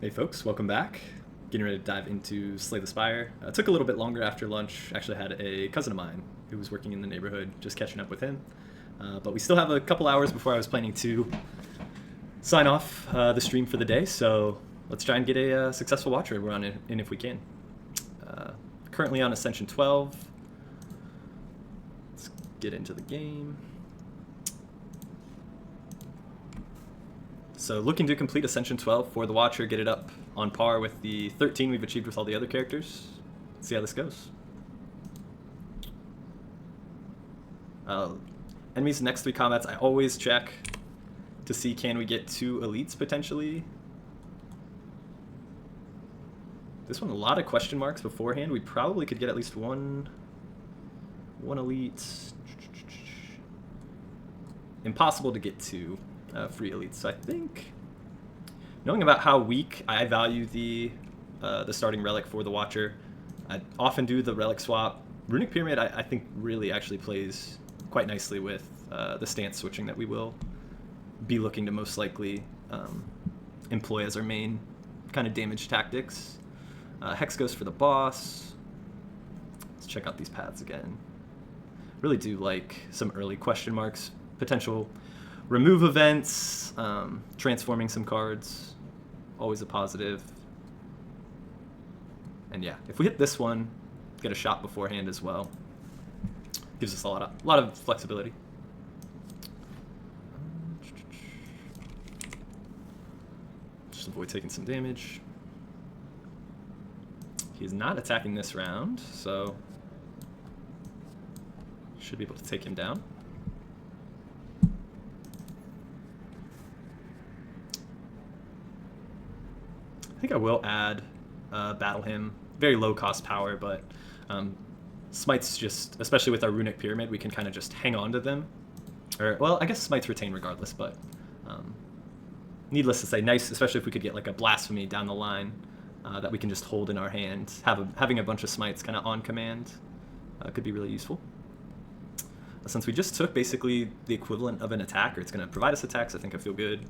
Hey folks, welcome back. Getting ready to dive into Slay the Spire. It took a little bit longer after lunch. Actually had a cousin of mine who was working in the neighborhood, just catching up with him. But we still have a couple hours before I was planning to sign off the stream for the day, so let's try and get a successful watcher run in if we can. Currently on Ascension 12. Let's get into the game. So looking to complete Ascension 12 for the Watcher, get it up on par with the 13 we've achieved with all the other characters. Let's see how this goes. Enemies next 3 combats, I always check to see can we get 2 elites potentially. This one, a lot of question marks beforehand. We probably could get at least one elite. Impossible to get 2 free elites. So I think, knowing about how weak I value the starting relic for the Watcher, I often do the relic swap. Runic Pyramid I think really actually plays quite nicely with the stance switching that we will be looking to most likely employ as our main kind of damage tactics. Hex goes for the boss. Let's check out these paths again. Really do like some early question marks, potential remove events, transforming some cards, always a positive. And yeah, if we hit this one, get a shot beforehand as well. Gives us a lot of flexibility. Just avoid taking some damage. He's not attacking this round, so should be able to take him down. I think I will add Battle Hymn. Very low cost power, but Smites just, especially with our Runic Pyramid, we can kind of just hang on to them. Or, well, I guess Smites retain regardless, but needless to say, nice, especially if we could get like a Blasphemed down the line that we can just hold in our hand. Having a bunch of Smites kind of on command could be really useful. Since we just took basically the equivalent of an attacker, it's going to provide us attacks. I think I feel good.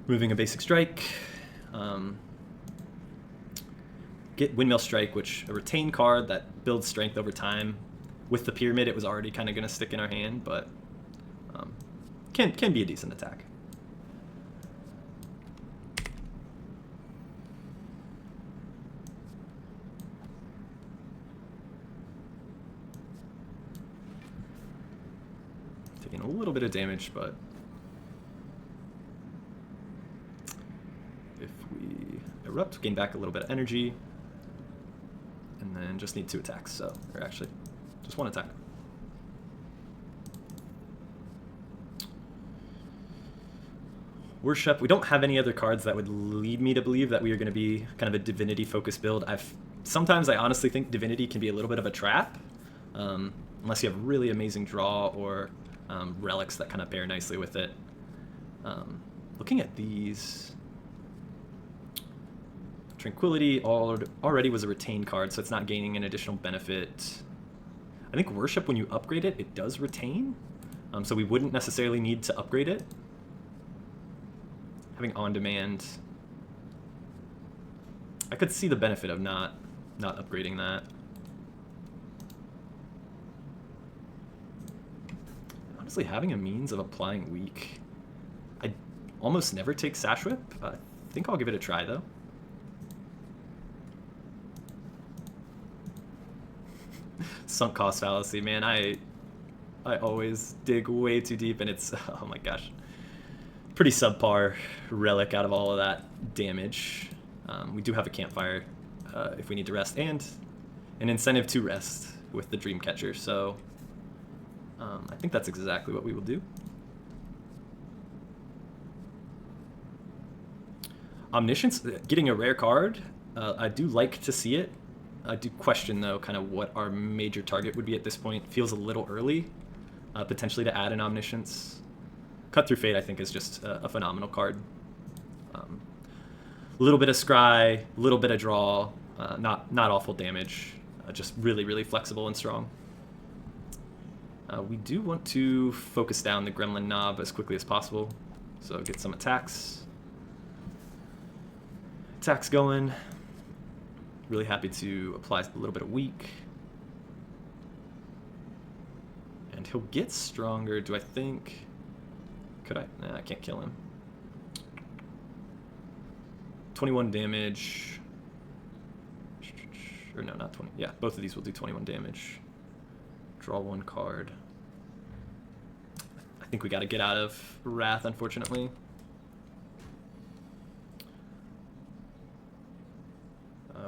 Moving a basic strike. Get Windmill Strike, which a retain card that builds strength over time. With the Pyramid, it was already kind of going to stick in our hand, but can be a decent attack. Taking a little bit of damage, but if we erupt, gain back a little bit of energy, and then just need 2 attacks, so, or actually, just 1 attack. Worship, we don't have any other cards that would lead me to believe that we are going to be kind of a Divinity-focused build. Sometimes I honestly think Divinity can be a little bit of a trap, unless you have really amazing draw or relics that kind of pair nicely with it. Looking at these, Tranquility already was a retained card, so it's not gaining an additional benefit. I think Worship, when you upgrade it, it does retain, so we wouldn't necessarily need to upgrade it. Having On Demand, I could see the benefit of not upgrading that. Honestly, having a means of applying Weak, I almost never take Sash Whip. I think I'll give it a try though. Sunk cost fallacy, man. I always dig way too deep, and it's, oh my gosh, pretty subpar relic out of all of that damage. We do have a campfire if we need to rest, and an incentive to rest with the Dreamcatcher, so I think that's exactly what we will do. Omniscience, getting a rare card, I do like to see it. I do question, though, kind of what our major target would be at this point. Feels a little early, potentially, to add an Omniscience. Cut Through Fate, I think, is just a phenomenal card. A little bit of Scry, a little bit of draw, not awful damage, just really, really flexible and strong. We do want to focus down the Gremlin Knob as quickly as possible, so get some attacks. attacks going. Really happy to apply a little bit of weak. And he'll get stronger, do I think? Could I? Nah, I can't kill him. 21 damage. Or no, not 20. Yeah, both of these will do 21 damage. Draw one card. I think we got to get out of Wrath, unfortunately.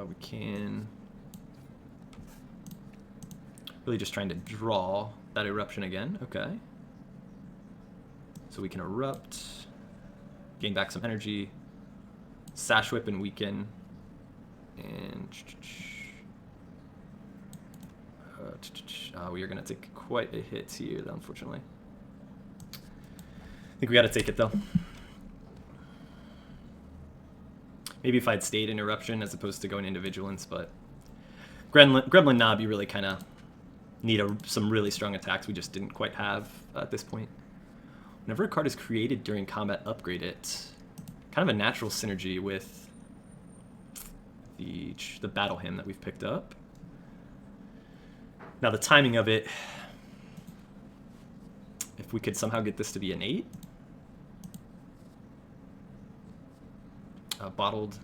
We can... Really just trying to draw that Eruption again. Okay. So we can Erupt, gain back some energy, Sash Whip and weaken, and... we are going to take quite a hit here, unfortunately. I think we got to take it, though. Maybe if I'd stayed in Eruption as opposed to going into Vigilance, but Gremlin Knob, you really kind of need some really strong attacks we just didn't quite have at this point. Whenever a card is created during combat, upgrade it. Kind of a natural synergy with the Battle Hymn that we've picked up. Now the timing of it, if we could somehow get this to be an 8. Bottled,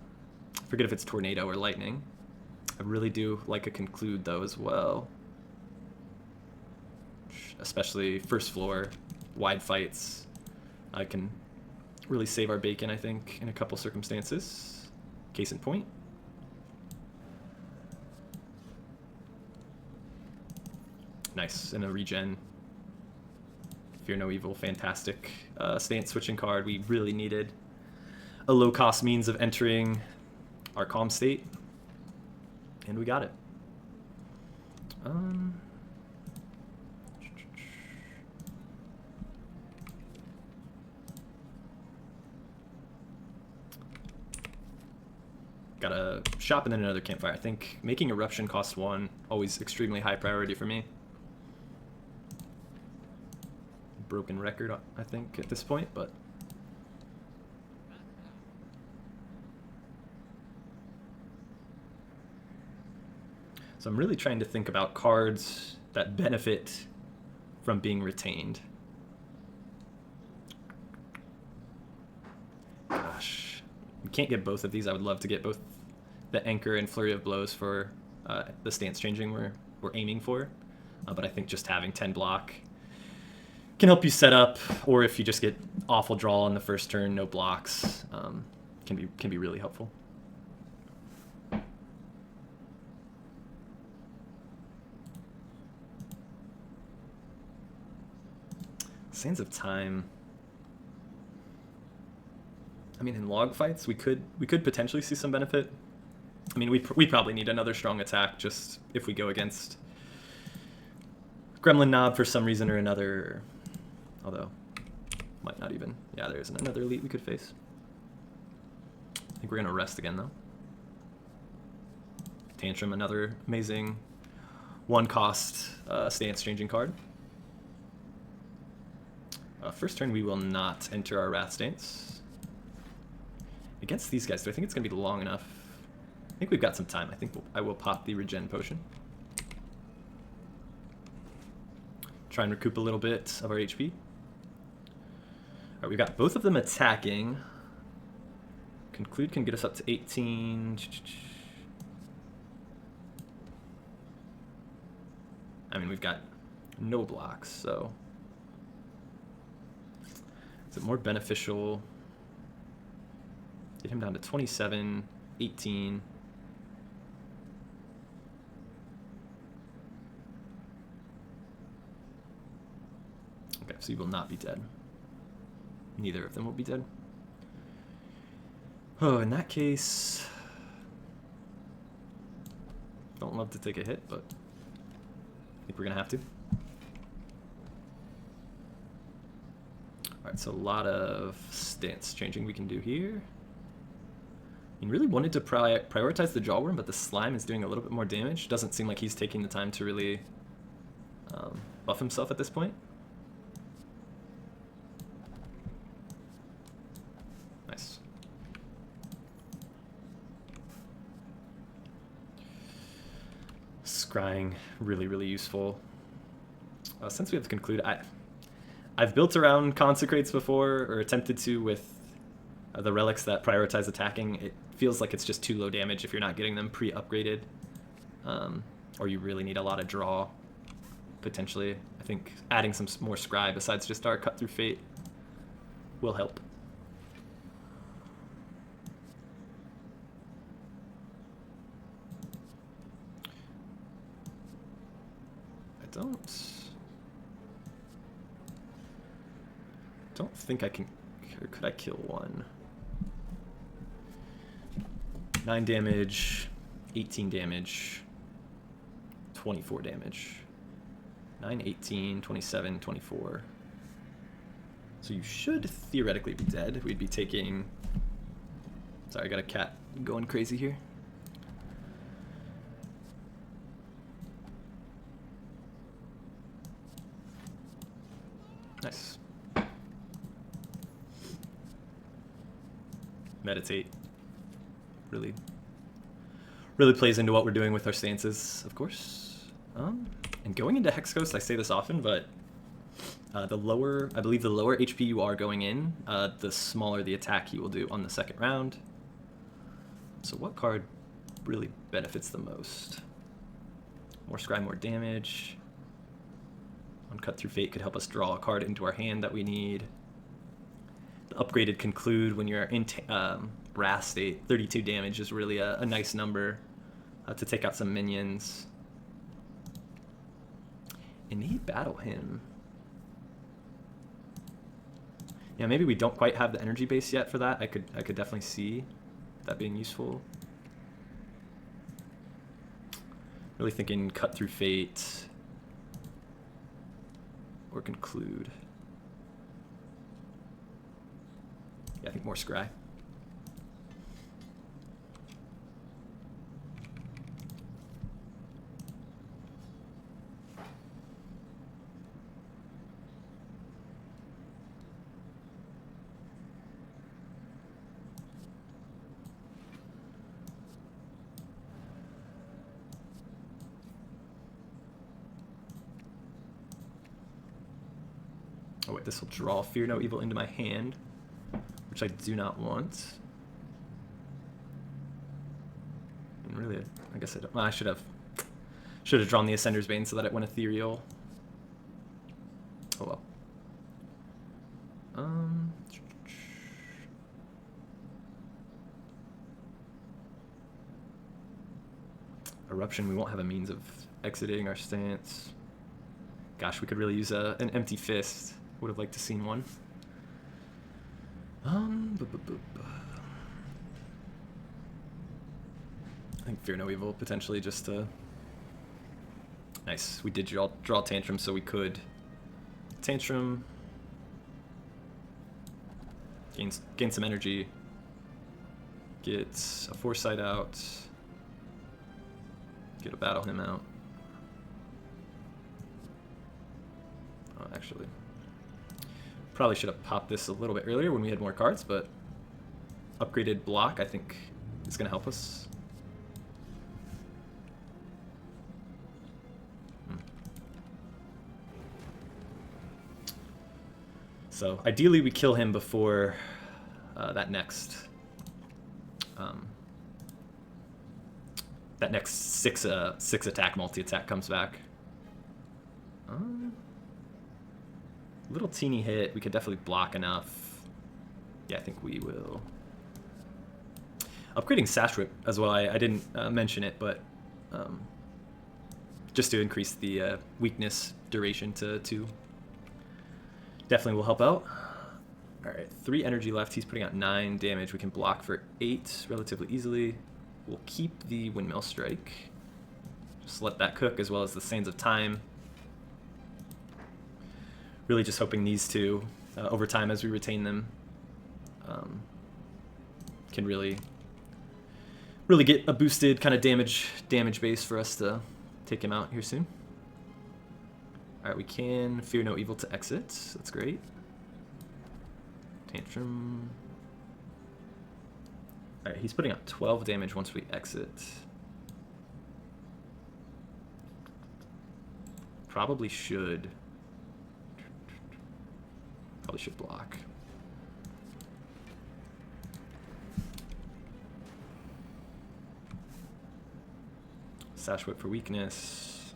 I forget if it's Tornado or Lightning. I really do like a Conclude though as well. Especially first floor, wide fights. I can really save our bacon, I think, in a couple circumstances. Case in point. Nice, and a regen. Fear No Evil, fantastic. Stance switching card we really needed. A low-cost means of entering our calm state. And we got it. Got a shop and then another campfire. I think making Eruption costs 1, always extremely high priority for me. Broken record, I think, at this point, but... So I'm really trying to think about cards that benefit from being retained. Gosh, we can't get both of these. I would love to get both the Anchor and Flurry of Blows for the stance changing we're aiming for. But I think just having 10 block can help you set up, or if you just get awful draw on the first turn, no blocks, can be really helpful. Sands of Time. I mean, in log fights, we could potentially see some benefit. I mean, we probably need another strong attack just if we go against Gremlin Knob for some reason or another. Although, might not even. Yeah, there isn't another elite we could face. I think we're gonna rest again though. Tantrum, another amazing one-cost stance changing card. First turn, we will not enter our Wrath Stance. Against these guys, do I think it's going to be long enough? I think we've got some time. I think I will pop the Regen Potion. Try and recoup a little bit of our HP. Alright, we've got both of them attacking. Conclude can get us up to 18. I mean, we've got no blocks, so... Is it more beneficial? Get him down to 27, 18. Okay, so you will not be dead. Neither of them will be dead. Oh, in that case... Don't love to take a hit, but I think we're gonna have to. Alright, so a lot of stance changing we can do here. I really wanted to prioritize the Jawworm, but the Slime is doing a little bit more damage. Doesn't seem like he's taking the time to really buff himself at this point. Nice. scrying, really, really useful. Since we have to conclude, I've built around consecrates before, or attempted to with the relics that prioritize attacking. It feels like it's just too low damage if you're not getting them pre-upgraded, or you really need a lot of draw, potentially. I think adding some more scry besides just our cut through fate will help. Don't think I can, or could I kill one? 9 damage, 18 damage, 24 damage. 9, 18, 27, 24. So you should theoretically be dead. We'd be taking... Sorry, I got a cat going crazy here. Nice. Meditate. Really plays into what we're doing with our stances, of course. And going into Hex Ghost, I say this often, but I believe the lower HP you are going in, the smaller the attack he will do on the second round. So what card really benefits the most? More scry, more damage. On Cut Through Fate could help us draw a card into our hand that we need. The upgraded Conclude when you're in Brass state, 32 damage is really a nice number to take out some minions. Innate Battle Hymn. Yeah, maybe we don't quite have the energy base yet for that. I could definitely see that being useful. Really thinking Cut Through Fate or Conclude. Yeah, I think more scry. Oh wait, this will draw Fear No Evil into my hand, which I do not want. And really, I guess I don't. Well, I should have drawn the Ascender's Bane so that it went ethereal. Oh well. Eruption, we won't have a means of exiting our stance. Gosh, we could really use an Empty Fist. Would have liked to seen one. I think Fear No Evil potentially just nice. We did draw Tantrum, so we could Tantrum, gain some energy, get a Foresight out, get a Battle Hymn out. Oh, actually, probably should have popped this a little bit earlier when we had more cards, but upgraded block I think is going to help us. So ideally we kill him before that next six attack multi-attack comes back. Little teeny hit, we could definitely block enough. Yeah, I think we will. Upgrading Sash Whip as well, I didn't mention it, but just to increase the weakness duration to 2. Definitely will help out. Alright, 3 energy left. He's putting out 9 damage. We can block for 8 relatively easily. We'll keep the Windmill Strike. Just let that cook, as well as the Sands of Time. Really just hoping these two, over time as we retain them, can really get a boosted kind of damage base for us to take him out here soon. Alright, we can Fear No Evil to exit. That's great. Tantrum. Alright, he's putting out 12 damage once we exit. Probably should block. Sash Whip for weakness.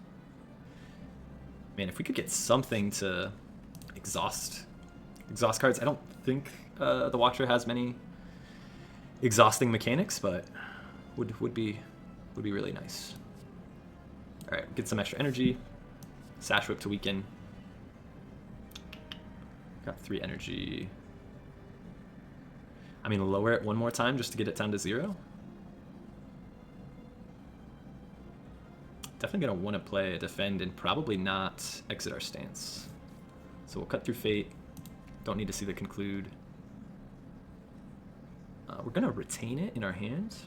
Man, if we could get something to exhaust cards. I don't think the Watcher has many exhausting mechanics, but would be really nice. All right, get some extra energy. Sash Whip to weaken. Got 3 energy. I mean, lower it one more time just to get it down to 0. Definitely gonna want to play a defend and probably not exit our stance. So we'll cut through Fate. Don't need to see the conclude. We're gonna retain it in our hands.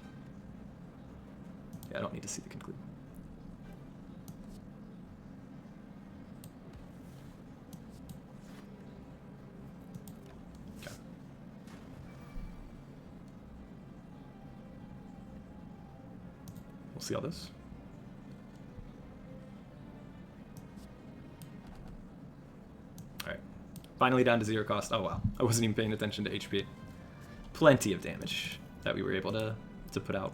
Yeah, I don't need to see the conclude. Okay. We'll see all this. Alright. Finally down to 0 cost. Oh wow. I wasn't even paying attention to HP. Plenty of damage that we were able to put out.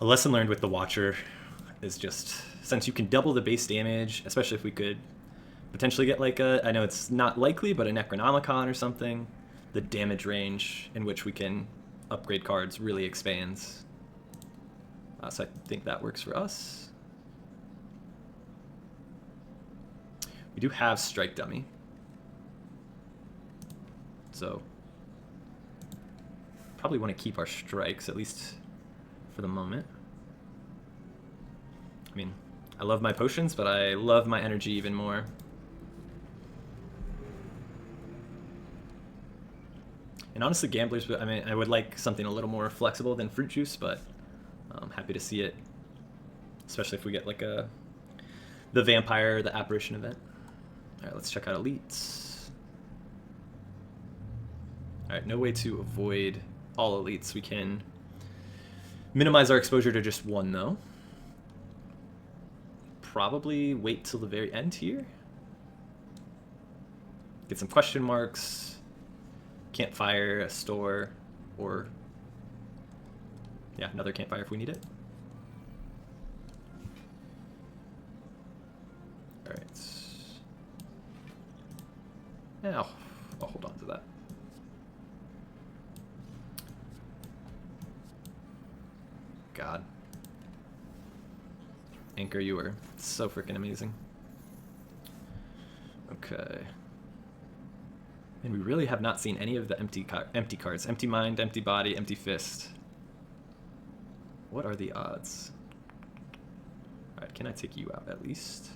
A lesson learned with the Watcher is just, since you can double the base damage, especially if we could potentially get like a, I know it's not likely, but a Necronomicon or something, the damage range in which we can upgrade cards really expands. So I think that works for us. We do have Strike Dummy. So probably want to keep our strikes, at least for the moment. I mean, I love my potions, but I love my energy even more. And honestly, gamblers, I mean, I would like something a little more flexible than fruit juice, but I'm happy to see it, especially if we get like the vampire, the apparition event. All right, let's check out elites. All right, no way to avoid all elites. We can minimize our exposure to just one, though. Probably wait till the very end here. Get some question marks. Campfire, a store, or yeah, another campfire if we need it. All right. Now, I'll hold on to that. God. Anchor, you were so freaking amazing. Okay. And we really have not seen any of the empty cards. Empty Mind, Empty Body, Empty Fist. What are the odds? Alright, can I take you out at least?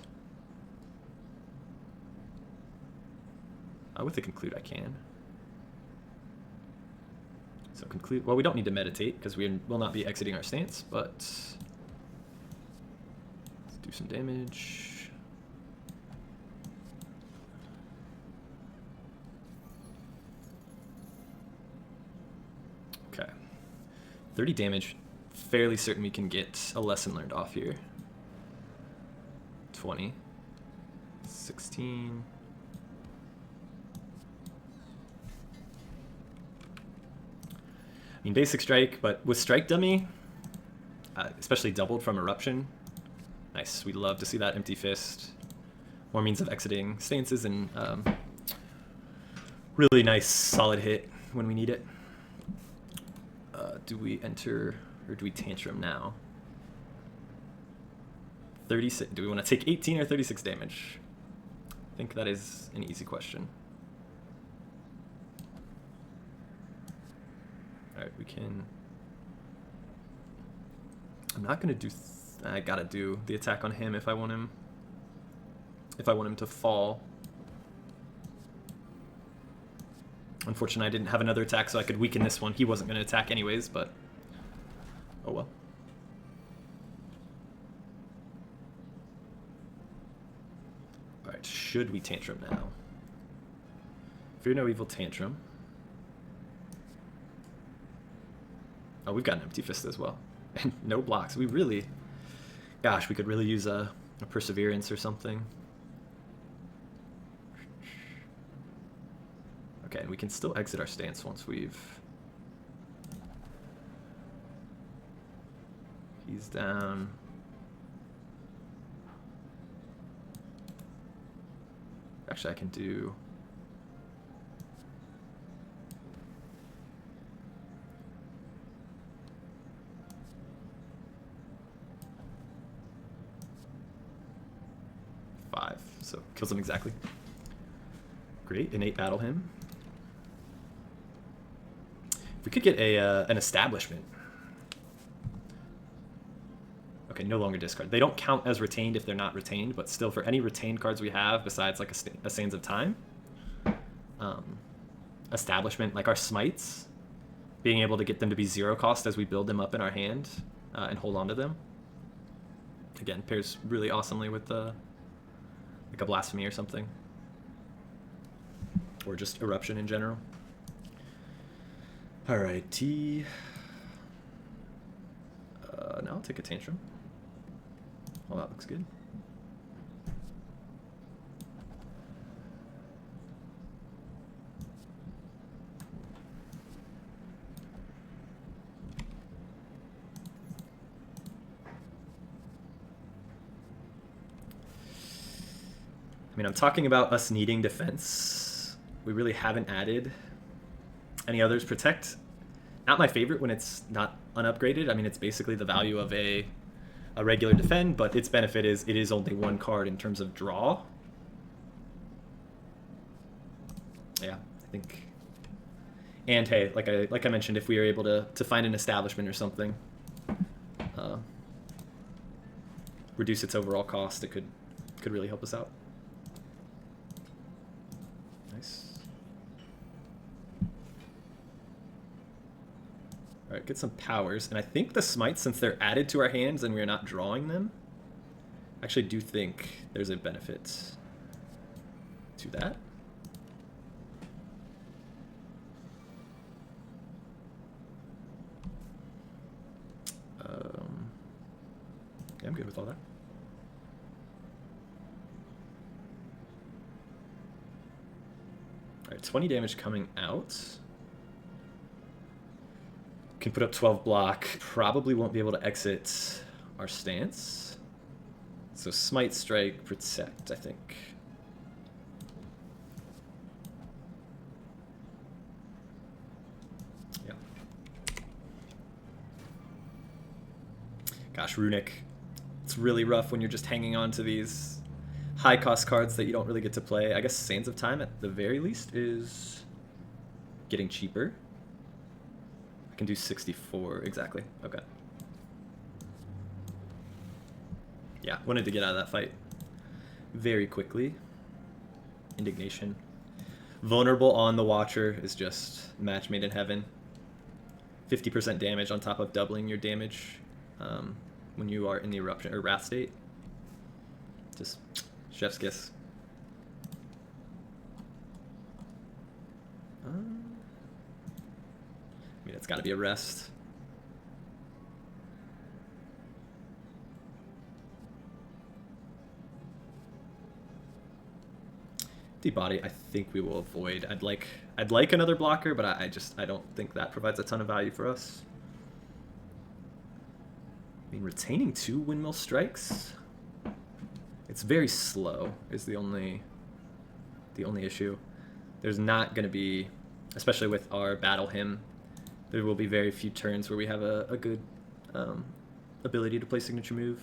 With the conclude I can. So conclude, well, we don't need to meditate because we will not be exiting our stance, but let's do some damage. Okay. 30 damage. Fairly certain we can get a lesson learned off here. 20. 16. I mean, basic strike, but with Strike Dummy, especially doubled from Eruption, nice. We'd love to see that Empty Fist. More means of exiting stances and really nice solid hit when we need it. Do we enter, or do we Tantrum now? 36. Do we want to take 18 or 36 damage? I think that is an easy question. Alright, we can... I'm not going to do... I gotta do the attack on him if I want him... If I want him to fall. Unfortunately, I didn't have another attack, so I could weaken this one. He wasn't going to attack anyways, but... Oh well. Alright, should we Tantrum now? Fear no evil, Tantrum. Oh, we've got an Empty Fist as well. And no blocks. We really... Gosh, we could really use a Perseverance or something. Okay, and we can still exit our stance once we've... He's down. Actually, I can do... So kills him exactly. Great, innate battle him. If we could get an establishment. Okay, no longer discard. They don't count as retained if they're not retained, but still for any retained cards we have besides like a Sands of Time, establishment, like our smites, being able to get them to be 0 cost as we build them up in our hand and hold on to them. Again, pairs really awesomely with the like a Blasphemy or something. Or just Eruption in general. Alright, T. Now I'll take a Tantrum. Oh, that looks good. I mean, I'm talking about us needing defense. We really haven't added any others. Protect, not my favorite when it's not unupgraded. I mean, it's basically the value of a regular defend, but its benefit is it is only 1 card in terms of draw. Yeah, I think. And hey, like I mentioned, if we are able to find an establishment or something, reduce its overall cost, it could really help us out. Nice. All right, get some powers, and I think the smites, since they're added to our hands and we're not drawing them, I actually do think there's a benefit to that. Yeah, I'm good with all that. All right, 20 damage coming out. Can put up 12 block. Probably won't be able to exit our stance. So Smite, Strike, Protect, I think. Yeah. Gosh, Runic. It's really rough when you're just hanging on to these high-cost cards that you don't really get to play. I guess Sands of Time, at the very least, is getting cheaper. I can do 64, exactly. Okay. Yeah, wanted to get out of that fight very quickly. Indignation. Vulnerable on the Watcher is just match made in heaven. 50% damage on top of doubling your damage when you are in the Eruption or Wrath state. Just chef's kiss. I mean, it's got to be a rest. Deep Body, I think we will avoid. I'd like another blocker, but I don't think that provides a ton of value for us. I mean, retaining 2 Windmill Strikes. It's very slow. Is the only issue. There's not going to be, especially with our Battle Hymn, there will be very few turns where we have a good ability to play signature move.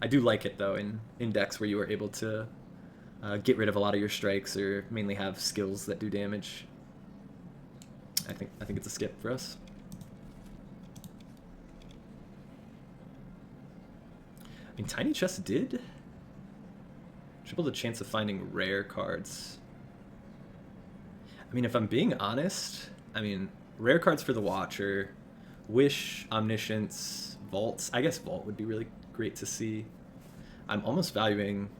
I do like it though in decks where you are able to get rid of a lot of your strikes or mainly have skills that do damage. I think it's a skip for us. I mean, Tiny Chest did triple the chance of finding rare cards. I mean, if I'm being honest, I mean, rare cards for the Watcher, Wish, Omniscience, Vaults. I guess Vault would be really great to see. I'm almost valuing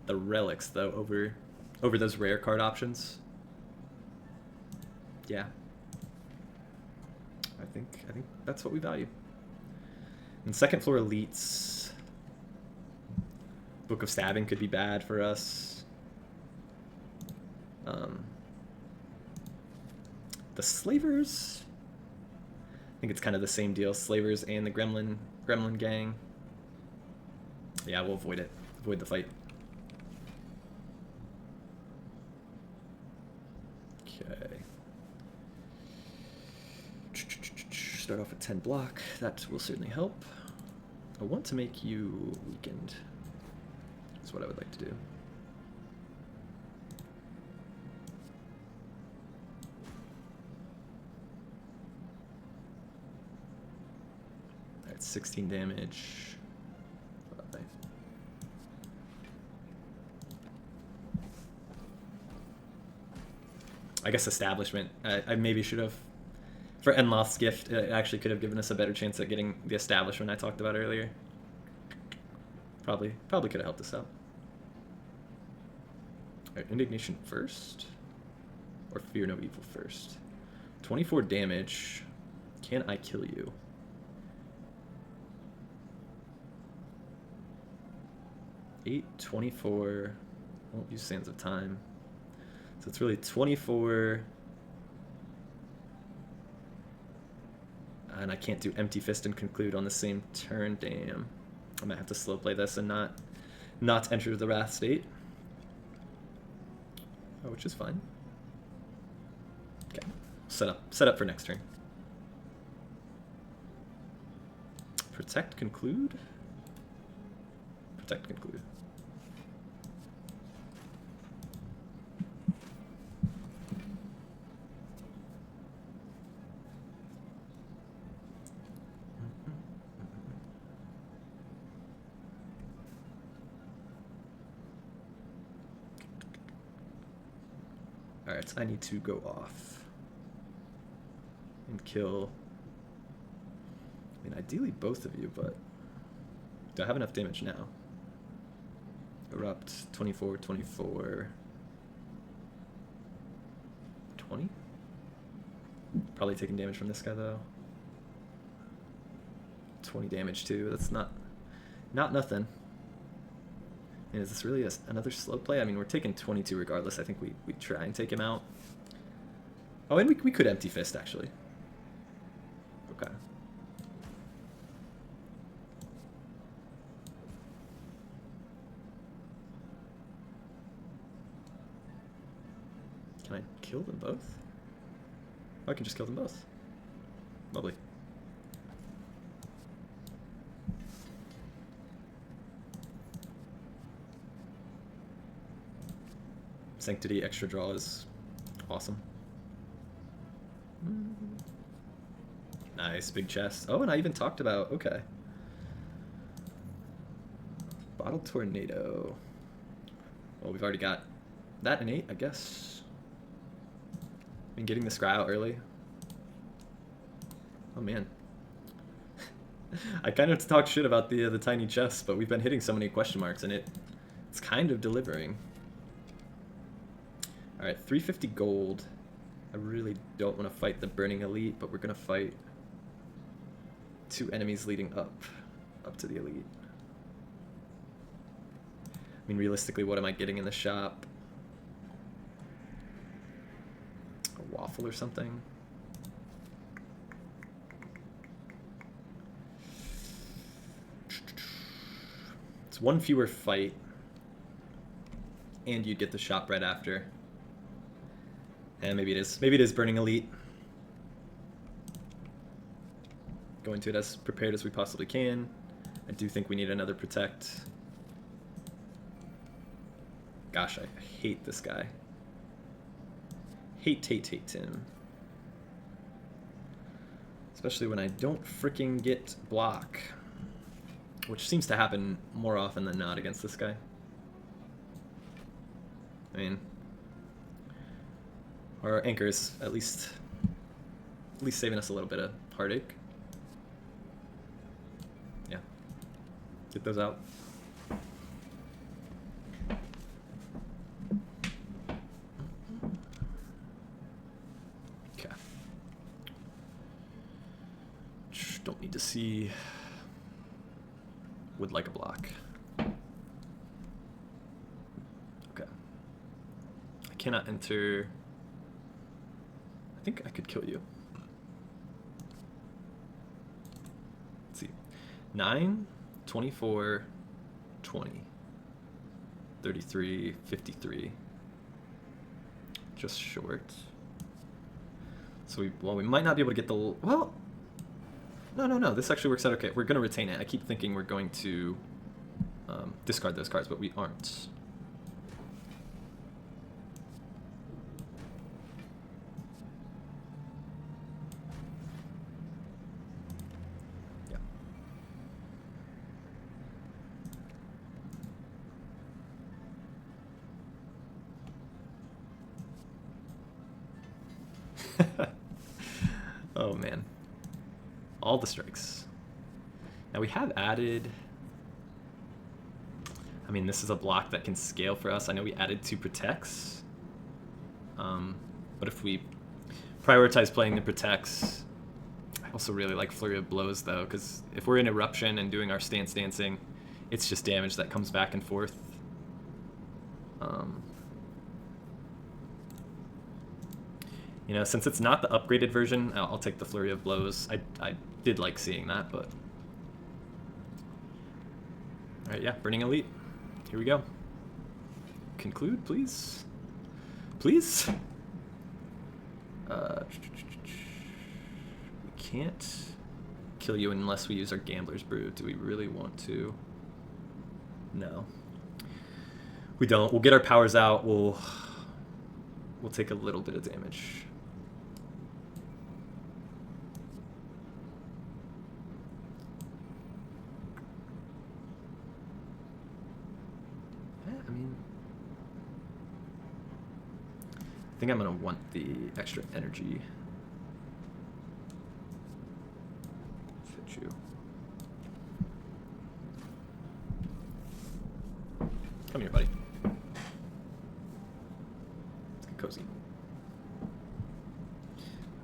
the relics though over those rare card options. Yeah. I think that's what we value. And second floor elites, Book of Stabbing could be bad for us. The Slavers, I think it's kind of the same deal. Slavers and the Gremlin gang. Yeah, we'll avoid it. Avoid the fight. Okay. Start off with 10 block. That will certainly help. I want to make you weakened. That's what I would like to do. Alright, 16 damage. 5. I guess Establishment. I maybe should have. For Enloth's gift, it actually could have given us a better chance at getting the Establishment I talked about earlier. Probably could have helped us out. Alright, Indignation first? Or Fear No Evil first? 24 damage. Can I kill you? 8, 24. Won't use Sands of Time. So it's really 24. And I can't do Empty Fist and Conclude on the same turn. Damn. I might have to slow play this and not enter the Wrath state. Oh, which is fine. Okay. Set up for next turn. Protect, Conclude? Protect, Conclude. Alright, I need to go off and kill, I mean, ideally both of you, but do I have enough damage now? Erupt, 24, 24, 20? Probably taking damage from this guy, though. 20 damage, too. That's not nothing. And is this really another slow play? I mean, we're taking 22 regardless. I think we try and take him out. Oh, and we could Empty Fist, actually. Okay. Can I kill them both? Oh, I can just kill them both. Lovely. Sanctity extra draw is awesome. Nice, big chest. Oh, and I even talked about, okay. Bottle Tornado. Well, we've already got that innate, I guess. I mean, getting the scry out early. Oh, man. I kind of talked shit about the tiny chest, but we've been hitting so many question marks, and it's kind of delivering. Alright, 350 gold. I really don't want to fight the Burning Elite, but we're going to fight 2 enemies leading up to the Elite. I mean, realistically, what am I getting in the shop? A waffle or something? It's 1 fewer fight, and you'd get the shopbread after. And maybe it is Burning Elite. Going to it as prepared as we possibly can. I do think we need another Protect. Gosh, I hate this guy. Hate him. Especially when I don't freaking get block. Which seems to happen more often than not against this guy. I mean, our anchors at least saving us a little bit of heartache. Yeah. Get those out. Okay. need to see. Would like a block. Okay. I cannot enter. I think I could kill you. Let's see. 9, 24, 20, 33, 53. Just short. So we might not be able to get the, well, no, this actually works out okay. We're going to retain it. I keep thinking we're going to discard those cards, but we aren't. Oh man, all the strikes. Now we have added, I mean, this is a block that can scale for us. I know we added 2 protects, but if we prioritize playing the protects, I also really like Flurry of Blows though, because if we're in Eruption and doing our stance dancing, it's just damage that comes back and forth. You know, since it's not the upgraded version, I'll take the Flurry of Blows. I did like seeing that, but... Alright, yeah, Burning Elite. Here we go. Conclude, please. Please? We can't kill you unless we use our Gambler's Brew. Do we really want to? No. We don't. We'll get our powers out. We'll take a little bit of damage. I think I'm gonna want the extra energy. Fit you. Come here, buddy. Let's get cozy.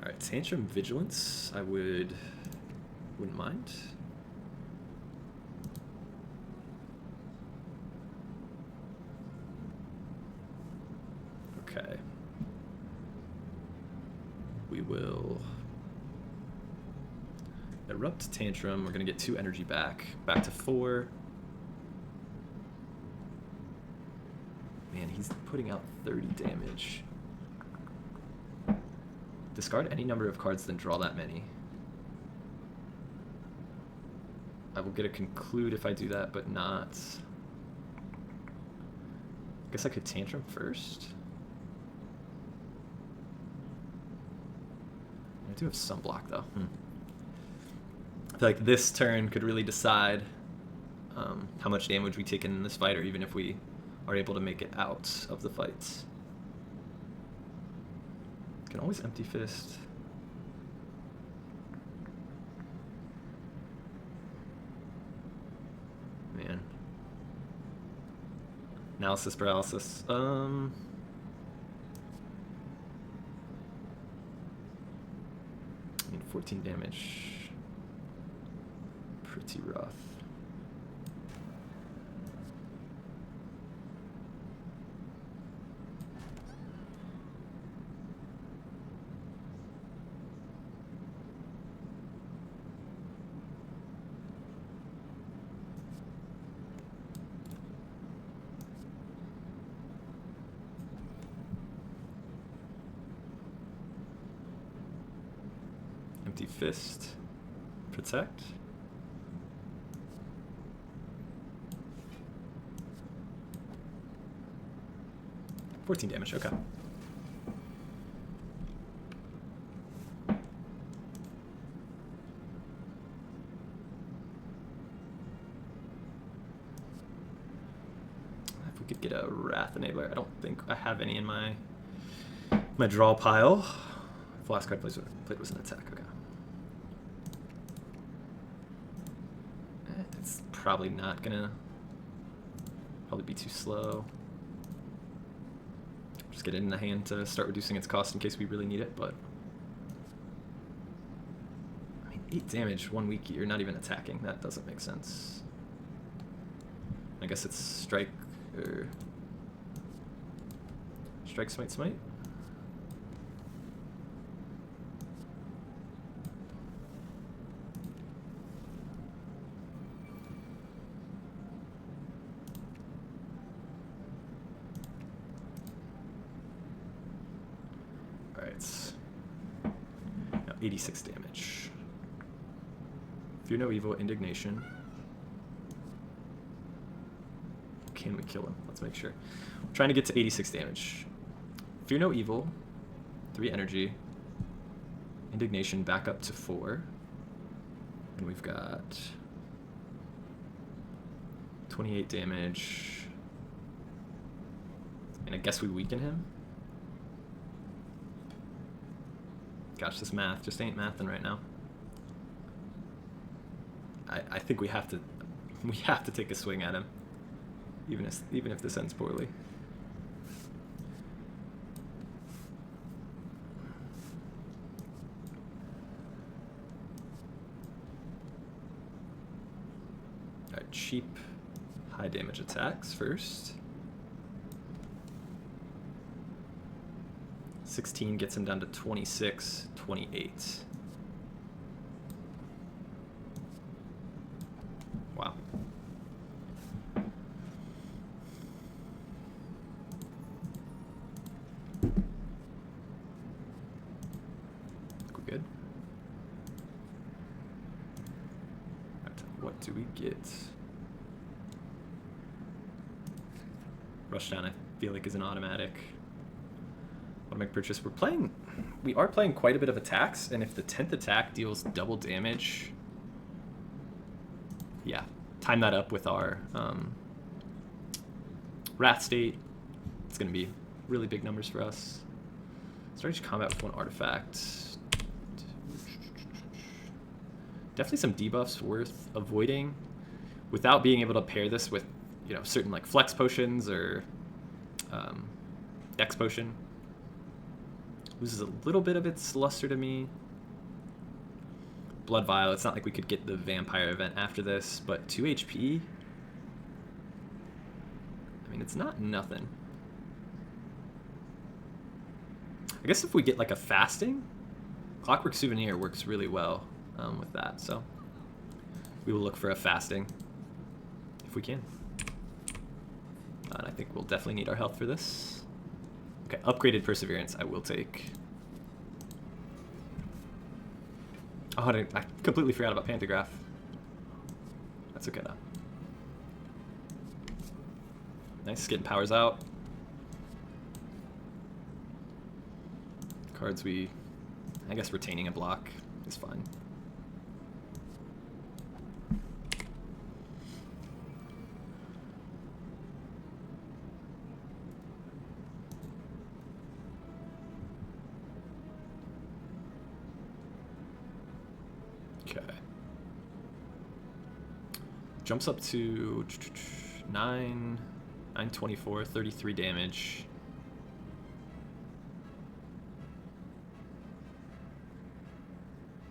All right, Tantrum Vigilance. I wouldn't mind. Okay. We will Erupt Tantrum. We're going to get 2 energy back. Back to 4. Man, he's putting out 30 damage. Discard any number of cards, then draw that many. I will get a Conclude if I do that, but not... I guess I could Tantrum first. I do have some block though. I feel like this turn could really decide how much damage we take in this fight, or even if we are able to make it out of the fight. Can always Empty Fist. Man. Analysis Paralysis. 14 damage. Pretty rough. Empty Fist. Protect. $14 damage, okay. If we could get a Wrath Enabler. I don't think I have any in my draw pile. If last card played was an attack, okay. It's probably not gonna be too slow. Just get it in the hand to start reducing its cost in case we really need it, but I mean, 8 damage 1 week, you're not even attacking. That doesn't make sense. I guess it's strike or strike, smite, smite. All right. Now 86 damage. Fear no evil, indignation. Can we kill him? Let's make sure. We're trying to get to 86 damage. Fear no evil, 3 energy, indignation back up to 4, and we've got 28 damage, and I guess we weaken him. Gosh, this math just ain't mathin' right now. I think we have to take a swing at him, even if this ends poorly. Alright, cheap high damage attacks first. 16 gets him down to 26, 28. Wow. We're good. Right, what do we get? Rushdown, I feel like, is an automatic. Automatic purchase. We are playing quite a bit of attacks, and if the 10th attack deals double damage, yeah, time that up with our Wrath State. It's going to be really big numbers for us. Strategic combat with 1 artifact. Definitely some debuffs worth avoiding without being able to pair this with, you know, certain like flex potions or dex potion. Loses a little bit of its luster to me. Blood Vial, it's not like we could get the vampire event after this, but 2 HP? I mean, it's not nothing. I guess if we get like a fasting, Clockwork Souvenir works really well with that, so we will look for a fasting if we can. And I think we'll definitely need our health for this. Okay, upgraded Perseverance I will take. Oh, I completely forgot about Pantograph. That's okay though. Nice, getting powers out. Cards I guess retaining a block is fine. Okay. Jumps up to 924, 33 damage.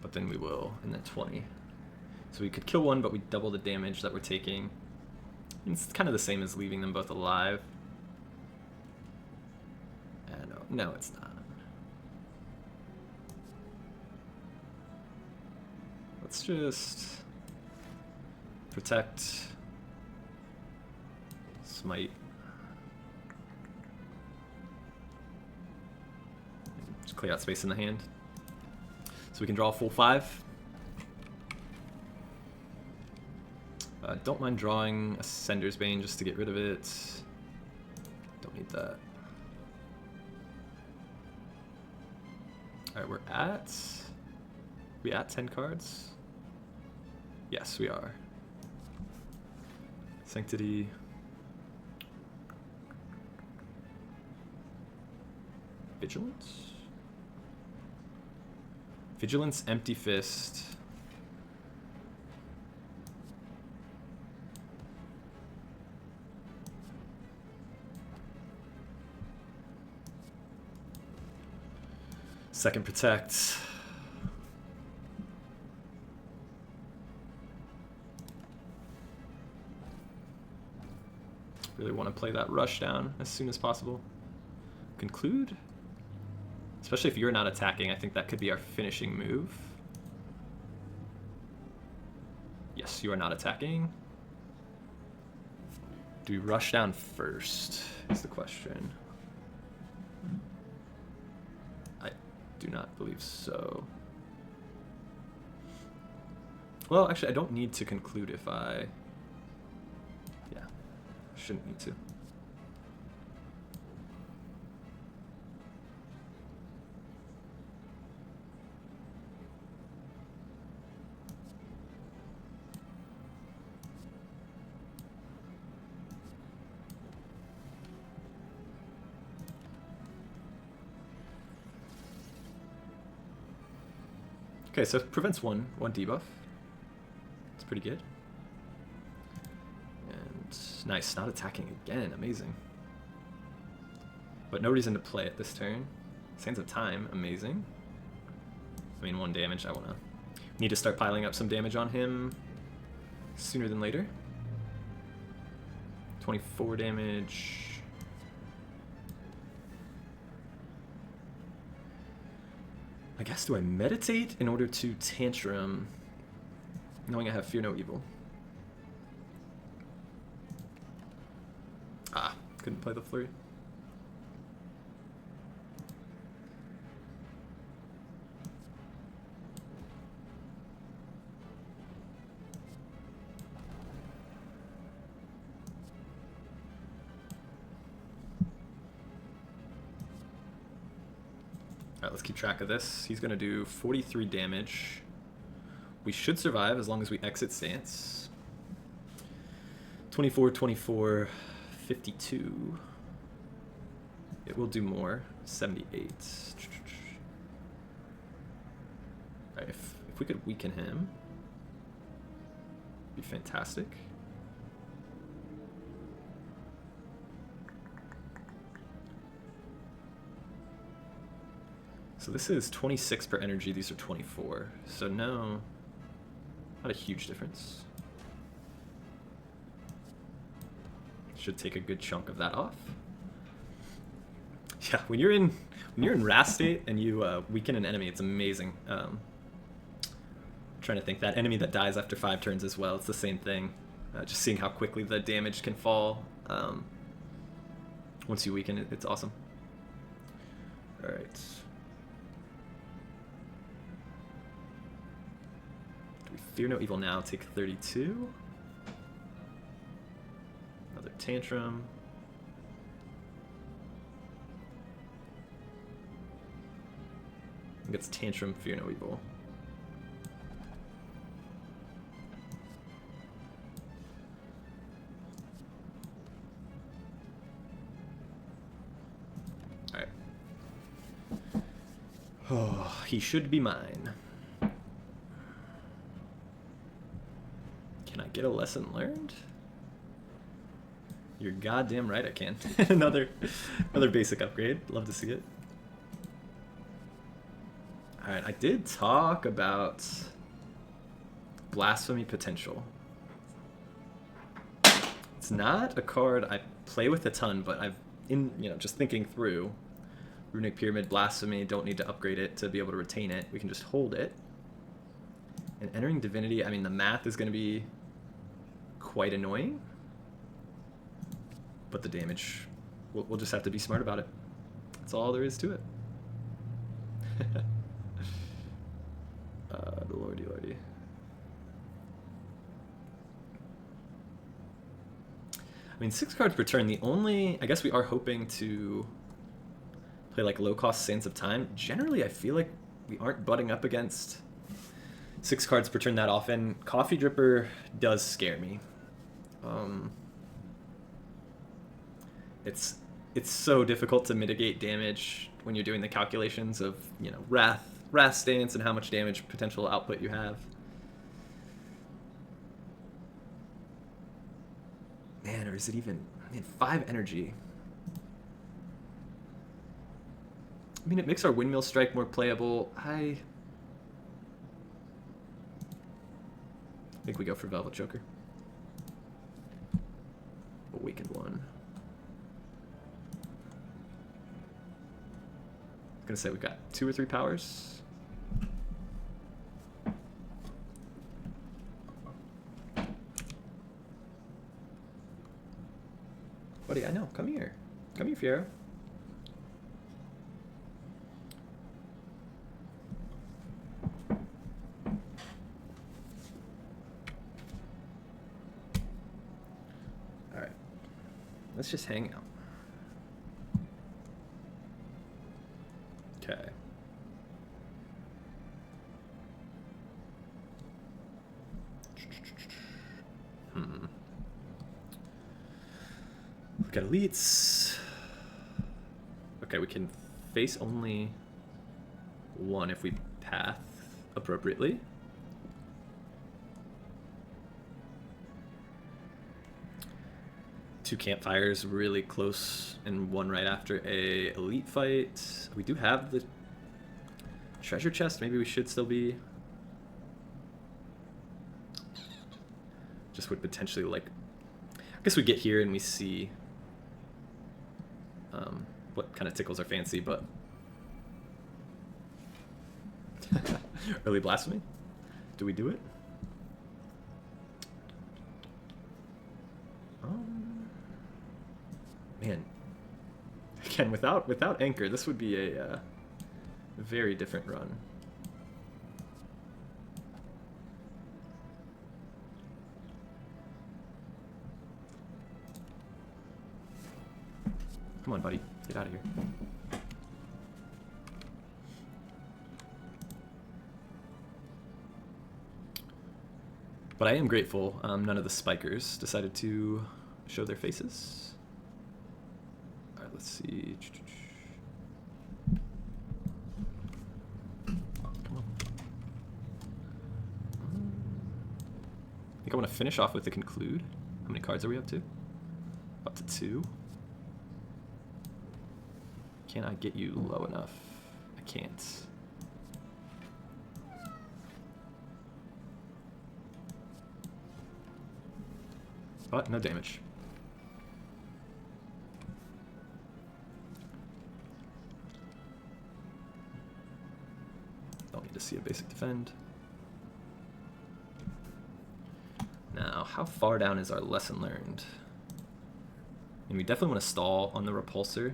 But then we will, and then 20. So we could kill one, but we double the damage that we're taking. And it's kind of the same as leaving them both alive. No, it's not. Let's just protect, smite. Just clear out space in the hand. So we can draw a full 5. Don't mind drawing Ascender's Bane just to get rid of it. Don't need that. Alright, we at 10 cards? Yes, we are. Sanctity. Vigilance? Vigilance, Empty Fist. Second Protect. Really want to play that rush down as soon as possible. Conclude? Especially if you're not attacking, I think that could be our finishing move. Yes, you are not attacking. Do we rush down first, is the question. I do not believe so. Well, actually, I don't need to conclude if I... Yeah, shouldn't need to. Okay, so it prevents one debuff. It's pretty good. And nice, not attacking again, amazing. But no reason to play it this turn. Sands of Time, amazing. I mean, 1 damage, I wanna... Need to start piling up some damage on him sooner than later. 24 damage. I guess, do I meditate in order to tantrum, knowing I have Fear No Evil? Ah, couldn't play the flurry. Alright, let's keep track of this. He's going to do 43 damage. We should survive as long as we exit stance. 24, 24, 52. It will do more. 78. Alright, if we could weaken him, it'd be fantastic. So this is 26 per energy, these are 24. So no, not a huge difference. Should take a good chunk of that off. Yeah, when you're in wrath state and you weaken an enemy, it's amazing. Trying to think, that enemy that dies after 5 turns as well, it's the same thing. Just seeing how quickly the damage can fall once you weaken it, it's awesome. All right. Fear No Evil now, take 32. Another tantrum. I think it's tantrum, Fear No Evil. Alright. Oh, he should be mine. Can I get a lesson learned? You're goddamn right I can. another basic upgrade. Love to see it. Alright, I did talk about Blasphemy potential. It's not a card I play with a ton, but just thinking through, Runic Pyramid, Blasphemy, don't need to upgrade it to be able to retain it. We can just hold it. And Entering Divinity, I mean, the math is going to be quite annoying, but the damage, we'll just have to be smart about it. That's all there is to it. Lordy. I mean, 6 cards per turn. The only, I guess we are hoping to play like low-cost Sands of Time. Generally, I feel like we aren't butting up against 6 cards per turn that often. Coffee Dripper does scare me. It's so difficult to mitigate damage when you're doing the calculations of, wrath stance and how much damage potential output you have. Man, or is it even 5 energy? I mean, it makes our Windmill Strike more playable. I think we go for Velvet Choker. Awakened 1. gonna say we've got 2 or 3 powers. Buddy, I know. Come here. Come here, Fiero. Alright. Let's just hang out. Okay. We've got elites. Okay, we can face only one if we path appropriately. Two campfires really close and one right after a elite fight. We do have the treasure chest. Maybe we should still be. Just would potentially like, I guess we get here and we see what kind of tickles our fancy, but early blasphemy. Do we do it? Man, again, without anchor, this would be a very different run. Come on, buddy, get out of here. But I am grateful none of the spikers decided to show their faces. All right, let's see. Come on. I think I want to finish off with the conclude. How many cards are we up to? Up to 2. Can I get you low enough? I can't. But no damage. Don't need to see a basic defend. Now, how far down is our lesson learned? And we definitely want to stall on the repulsor.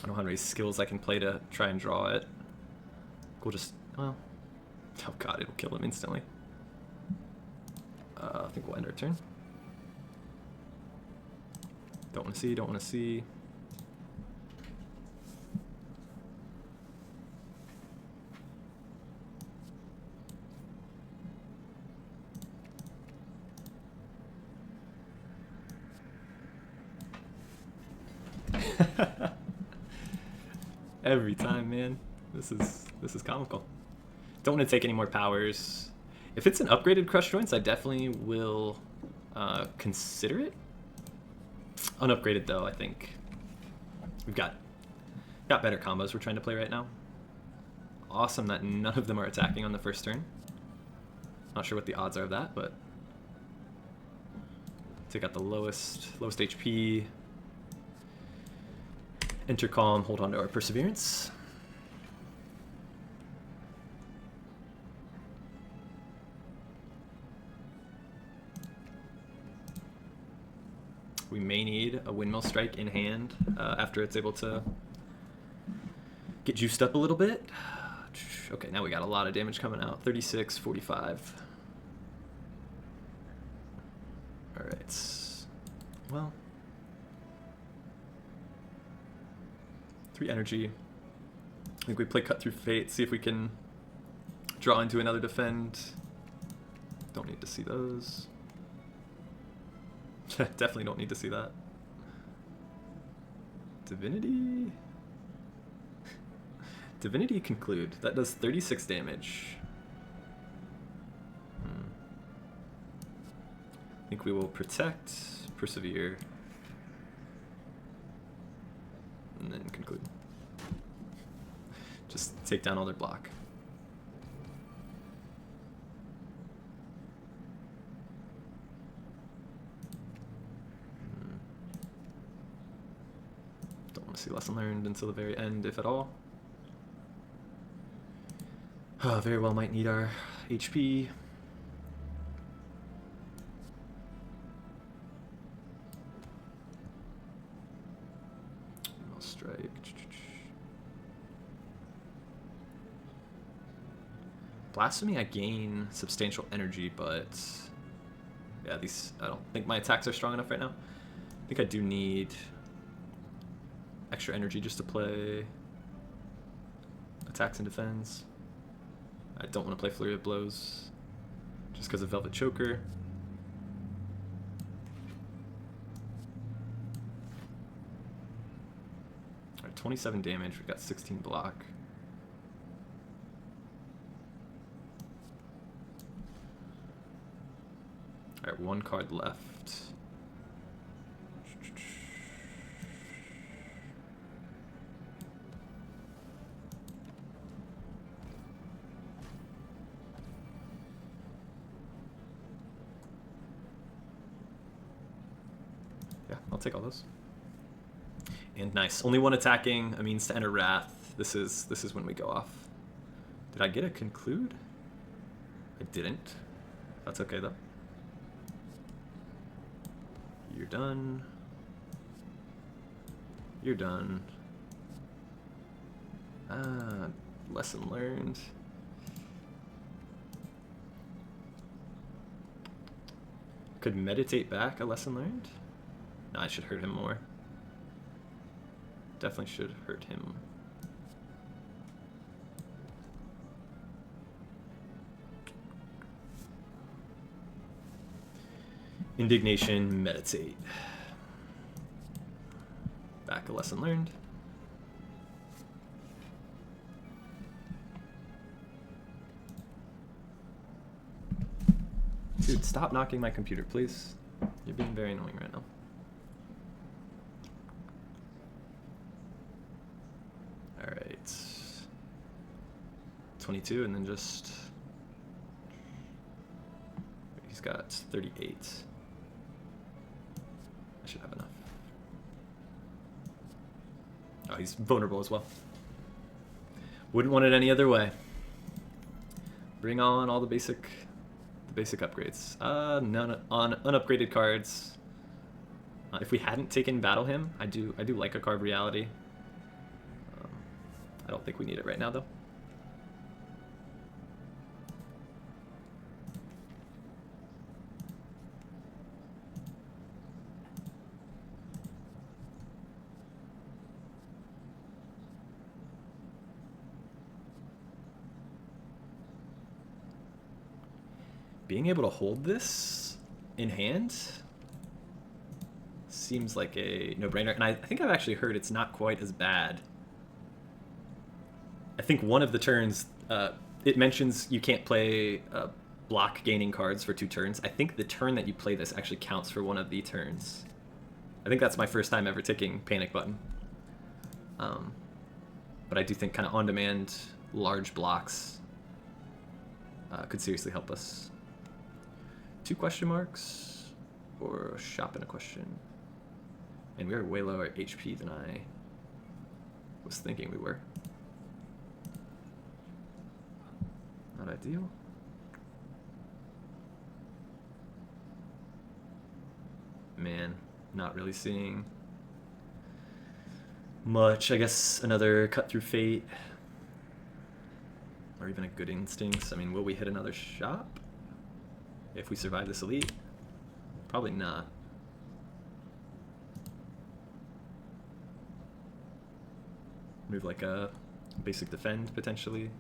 I don't have any skills I can play to try and draw it. We'll just, well, oh god, it'll kill him instantly. I think we'll end our turn. Don't want to see, don't want to see. Every time, man. This is comical. Don't want to take any more powers. If it's an upgraded Crush Joints, I definitely will consider it. Unupgraded though, I think we've got better combos we're trying to play right now. Awesome that none of them are attacking on the first turn. Not sure what the odds are of that, but take out the lowest HP. Enter calm, hold on to our perseverance. We may need a windmill strike in hand after it's able to get juiced up a little bit. Okay, now we got a lot of damage coming out. 36, 45. All right. Well, 3 energy. I think we play Cut Through Fate, see if we can draw into another defend. Don't need to see those. Definitely don't need to see that. Divinity? Divinity Conclude. That does 36 damage. I think we will protect, persevere. and then conclude. Just take down all their block. Don't want to see lesson learned until the very end, if at all. Very well might need our HP. I'll strike. Blasphemy, I gain substantial energy, but yeah, these, I don't think my attacks are strong enough right now. I think I do need extra energy just to play attacks and defense. I don't want to play Flurry of Blows just because of Velvet Choker. Alright, 27 damage, we've got 16 block. Alright, one card left. Yeah, I'll take all those. And nice. Only one attacking, a means to enter Wrath. This is when we go off. Did I get a conclude? I didn't. That's okay though. You're done. You're done. Lesson learned. Could meditate back a lesson learned? No, I should hurt him more. Definitely should hurt him. Indignation, meditate. Back a lesson learned. Dude, stop knocking my computer, please. You're being very annoying right now. Alright. 22, and then just... He's got 38. I should have enough. Oh, he's vulnerable as well. Wouldn't want it any other way. Bring on all the basic upgrades. None on unupgraded cards. If we hadn't taken Battle Hymn, I do like a Carved Reality. I don't think we need it right now though. Being able to hold this in hand seems like a no-brainer, and I think I've actually heard it's not quite as bad. I think one of the turns, it mentions you can't play block gaining cards for 2 turns. I think the turn that you play this actually counts for one of the turns. I think that's my first time ever taking Panic Button. But I do think kind of on-demand large blocks could seriously help us. 2 question marks or a shop and a question. And we are way lower HP than I was thinking we were. Not ideal. Man, not really seeing much. I guess another Cut Through Fate. Or even a Good Instincts. I mean, will we hit another shop? If we survive this elite? Probably not. Move like a basic defend, potentially.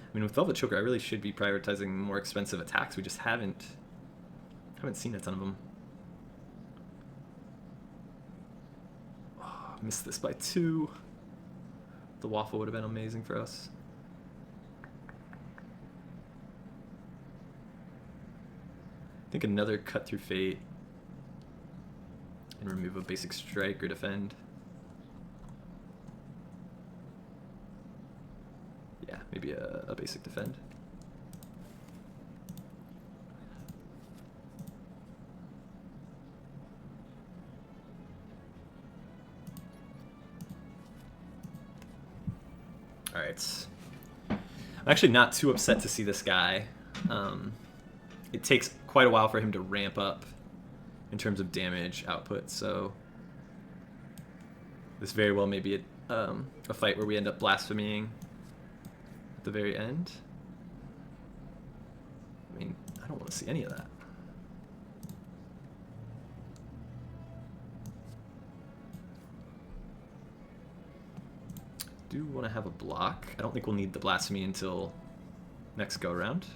I mean, with Velvet Choker, I really should be prioritizing more expensive attacks. We just haven't seen a ton of them. Oh, missed this by 2. The waffle would have been amazing for us. think another Cut Through Fate and remove a basic strike or defend. Yeah, maybe a basic defend. Alright. I'm actually not too upset to see this guy. It takes quite a while for him to ramp up in terms of damage output, so this very well may be a fight where we end up blaspheming at the very end. I mean, I don't want to see any of that. Do want to have a block. I don't think we'll need the blasphemy until next go around.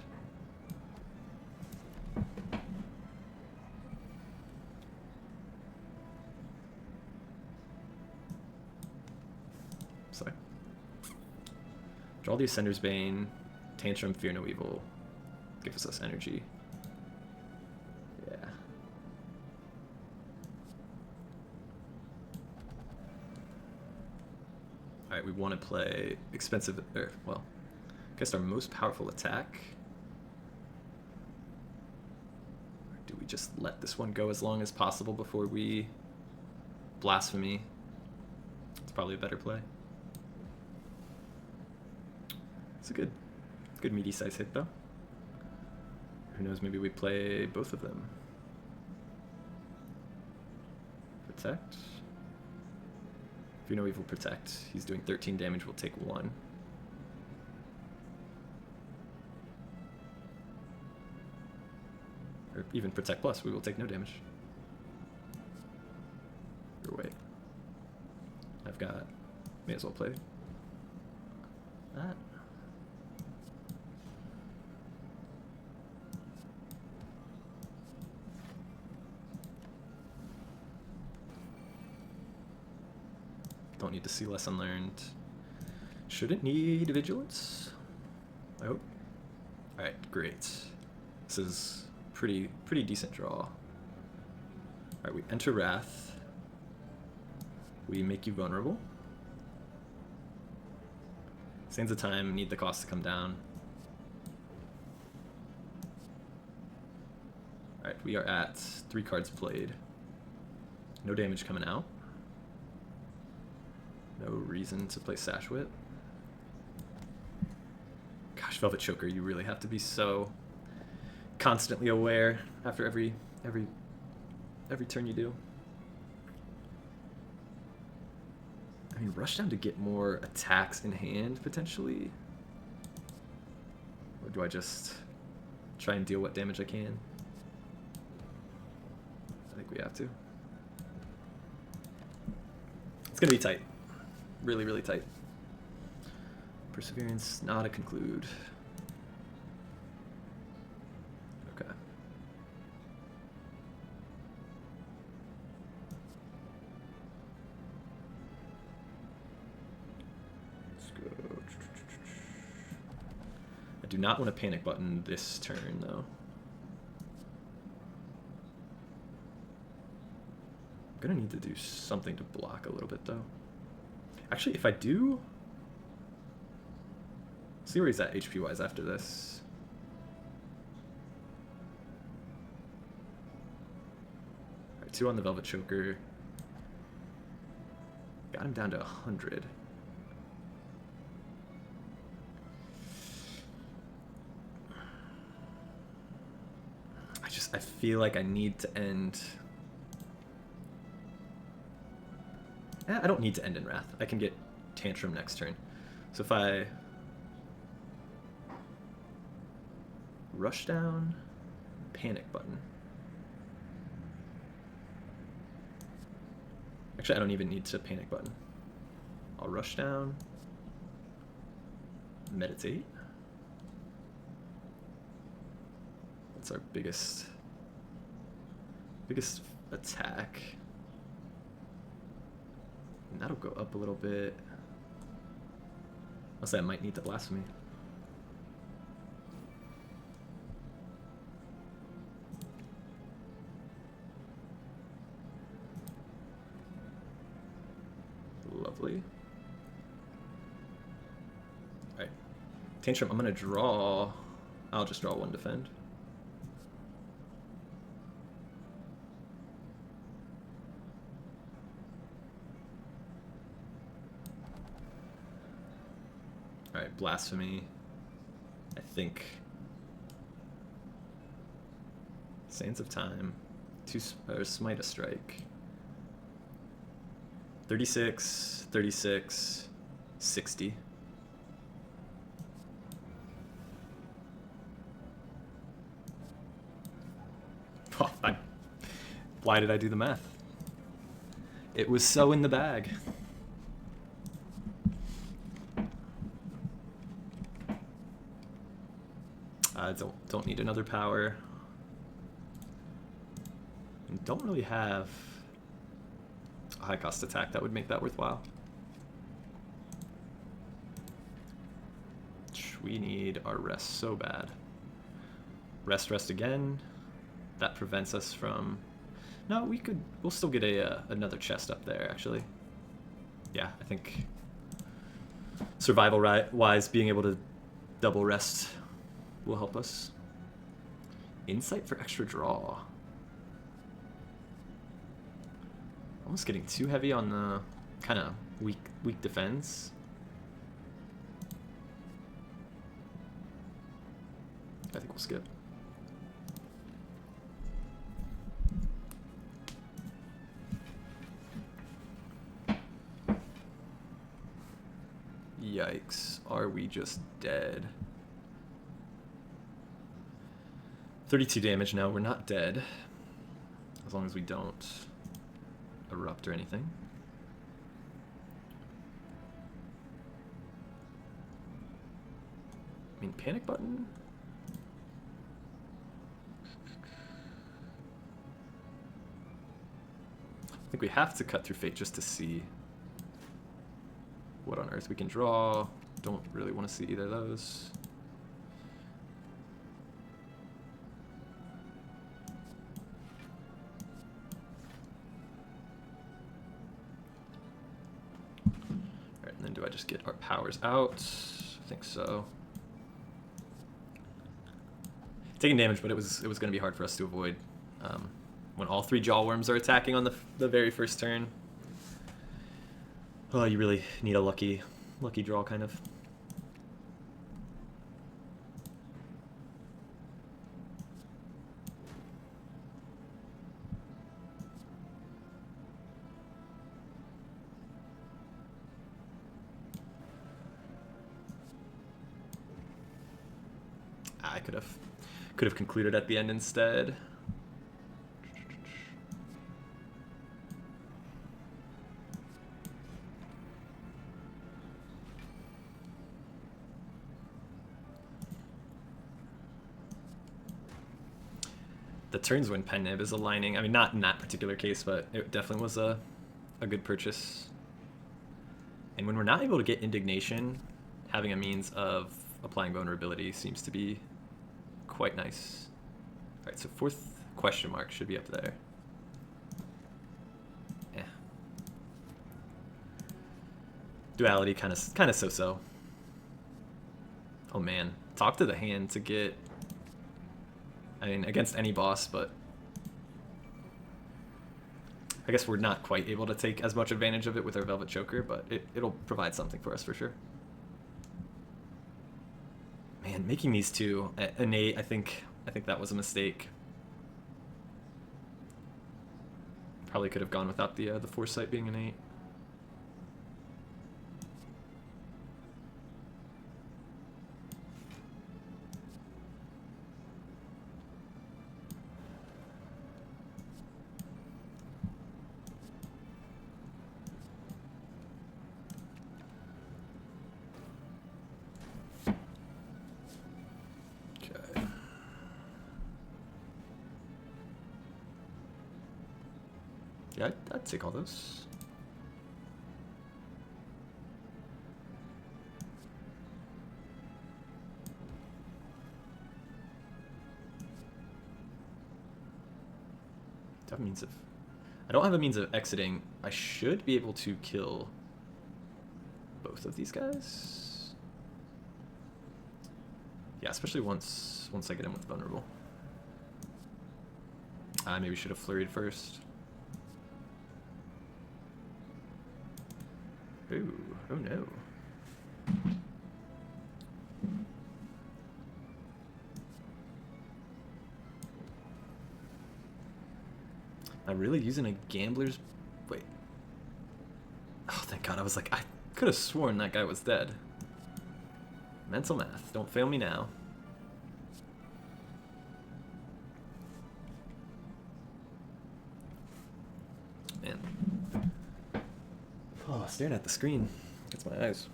Sorry. Draw the Ascender's Bane, Tantrum, Fear No Evil, gives us energy. Yeah. Alright, we want to play expensive, or, well, I guess our most powerful attack. Or do we just let this one go as long as possible before we blasphemy? It's probably a better play. It's a good meaty size hit though. Who knows, maybe we play both of them. Protect. Fear No Evil, protect. He's doing 13 damage, we'll take 1. Or even protect plus, we will take no damage. Or wait. I've got, may as well play that. Don't need to see Lesson Learned. Shouldn't need Vigilance, I hope. Alright, great. This is pretty decent draw. Alright, we enter Wrath. We make you vulnerable. Sands of Time, need the cost to come down. Alright, we are at 3 cards played. No damage coming out. No reason to play Sashwit. Gosh, Velvet Choker, you really have to be so constantly aware after every turn you do. I mean, rush down to get more attacks in hand, potentially. Or do I just try and deal what damage I can? I think we have to. It's gonna be tight. Really tight. Perseverance, not a conclude. Okay. Let's go. I do not want to panic button this turn, though. I'm gonna need to do something to block a little bit, though. Actually, if I do, see where he's at HP wise after this. Alright, 2 on the Velvet Choker. Got him down to 100. I feel like I need to end. I don't need to end in Wrath. I can get Tantrum next turn. So if I rush down, panic button. Actually, I don't even need to panic button. I'll rush down, meditate. That's our biggest attack. And that'll go up a little bit. I'll say I might need the Blasphemy. Tantrum, I'm gonna draw. I'll just draw 1 defend. Alright, Blasphemy. I think. Sands of Time. Smite a Strike. 36, 36, 60. Oh, why did I do the math? It was so in the bag. I don't need another power. And don't really have a high cost attack that would make that worthwhile. We need our rest so bad. Rest again. That prevents us from... No, we'll still get another chest up there, actually. Yeah, I think survival-wise, being able to double rest will help us. Insight for extra draw. Almost getting too heavy on the kind of weak defense. I think we'll skip. Yikes, are we just dead? 32 damage now, we're not dead. As long as we don't erupt or anything. I mean, panic button? I think we have to cut through fate just to see what on earth we can draw. Don't really want to see either of those. Alright, and then do I just get our powers out? I think so. Taking damage, but it was going to be hard for us to avoid when all 3 jaw worms are attacking on the very first turn. Oh, you really need a lucky draw, kind of. I could have concluded at the end instead. The turns when Pen Nib is aligning, I mean, not in that particular case, but it definitely was a good purchase. And when we're not able to get Indignation, having a means of applying vulnerability seems to be quite nice. Alright, so 4th question mark should be up there. Yeah. Duality kind of so-so. Oh man, talk to the hand to get... I mean, against any boss, but I guess we're not quite able to take as much advantage of it with our Velvet Choker, but it'll provide something for us for sure. Man, making these 2 innate, I think that was a mistake. Probably could have gone without the foresight being innate. Yeah, I'd take all those. Do I have a means of... I don't have a means of exiting. I should be able to kill both of these guys. Yeah, especially once I get in with vulnerable. I maybe should have flurried first. Ooh, oh no. Am I really using a gambler's... Wait. Oh, thank God. I was like, I could have sworn that guy was dead. Mental math. Don't fail me now. Man. Oh, staring at the screen gets my eyes.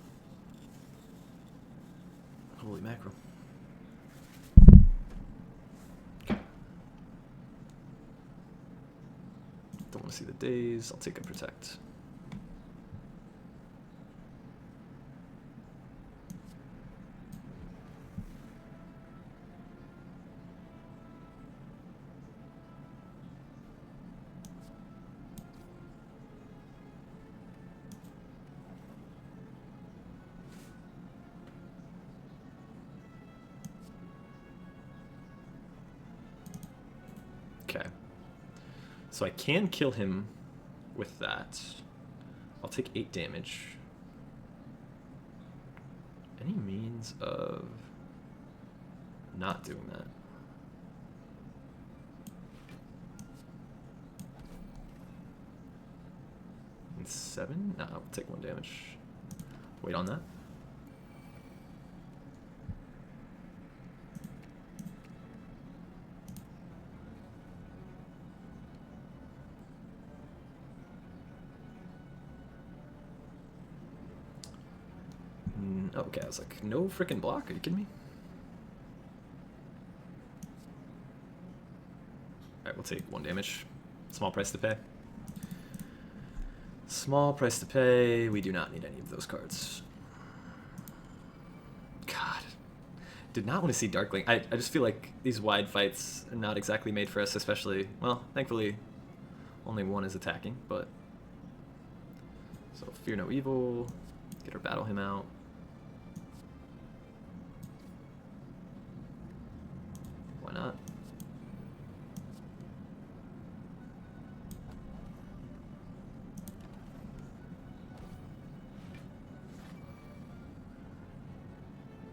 Holy mackerel. Okay. Don't want to see the days. I'll take a protect. Okay. So I can kill him with that. I'll take 8 damage. Any means of not doing that? And 7? No, I'll take 1 damage. Wait on that. Okay, I was like, no freaking block? Are you kidding me? Alright, we'll take 1 damage. Small price to pay. Small price to pay. We do not need any of those cards. God. Did not want to see Darkling. I just feel like these wide fights are not exactly made for us, especially... Well, thankfully, only one is attacking, but... So, Fear No Evil. Get her Battle Him out. Why not?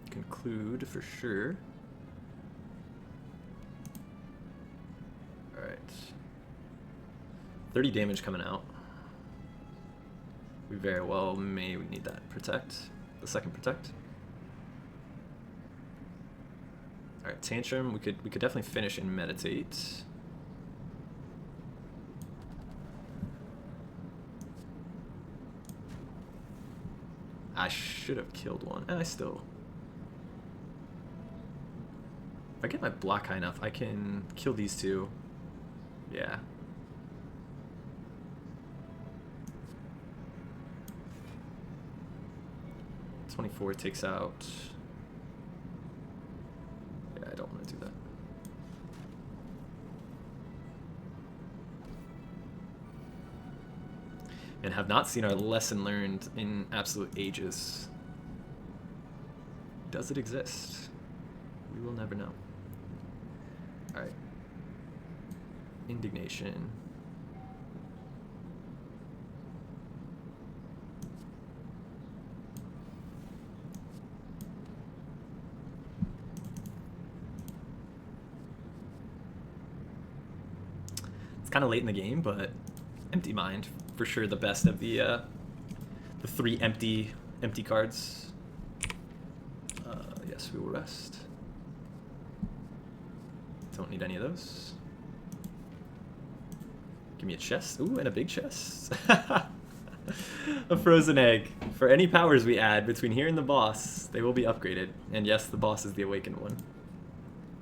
Conclude for sure. Alright. 30 damage coming out. We very well may need that protect. The second protect. Alright, Tantrum, we could definitely finish and meditate. I should have killed one, and I still... If I get my block high enough, I can kill these two. Yeah. .24 takes out... Yeah, I don't want to do that. And have not seen our lesson learned in absolute ages. Does it exist? We will never know. Alright. Indignation. It's kind of late in the game, but Empty Mind, for sure the best of the 3 empty cards. Yes, we will rest. Don't need any of those. Give me a chest. Ooh, and a big chest. A frozen egg. For any powers we add between here and the boss, they will be upgraded. And yes, the boss is the awakened one.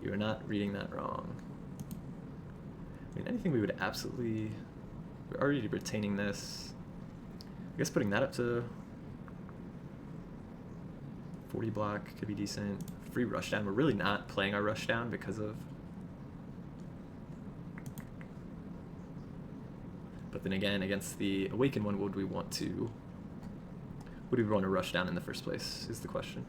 You are not reading that wrong. I mean, anything we would absolutely... We're already retaining this. I guess putting that up to 40 block could be decent. Free rushdown. We're really not playing our rushdown because of... But then again, against the awakened one, would we want to rush down in the first place, is the question.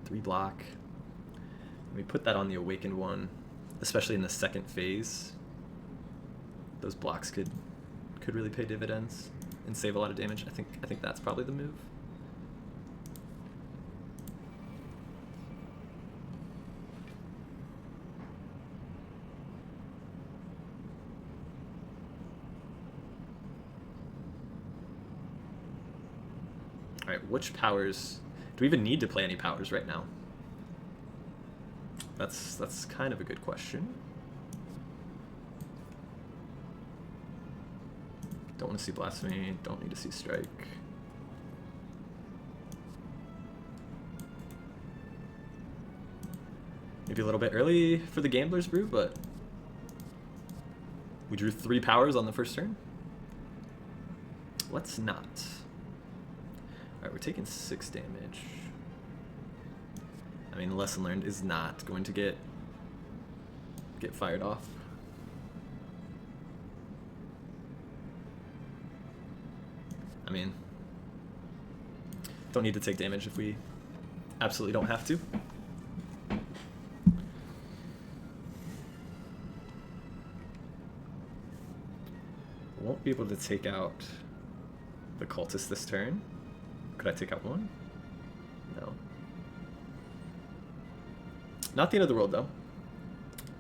3 block. We put that on the Awakened one, especially in the second phase. Those blocks could really pay dividends and save a lot of damage. I think that's probably the move. All right, which powers? Do we even need to play any powers right now? That's kind of a good question. Don't want to see Blasphemed, don't need to see Strike. Maybe a little bit early for the Gambler's Brew, but we drew 3 powers on the first turn. Let's not. Alright, we're taking 6 damage. I mean, Lesson Learned is not going to get fired off. I mean, don't need to take damage if we absolutely don't have to. Won't be able to take out the Cultist this turn. Could I take out one? No. Not the end of the world though.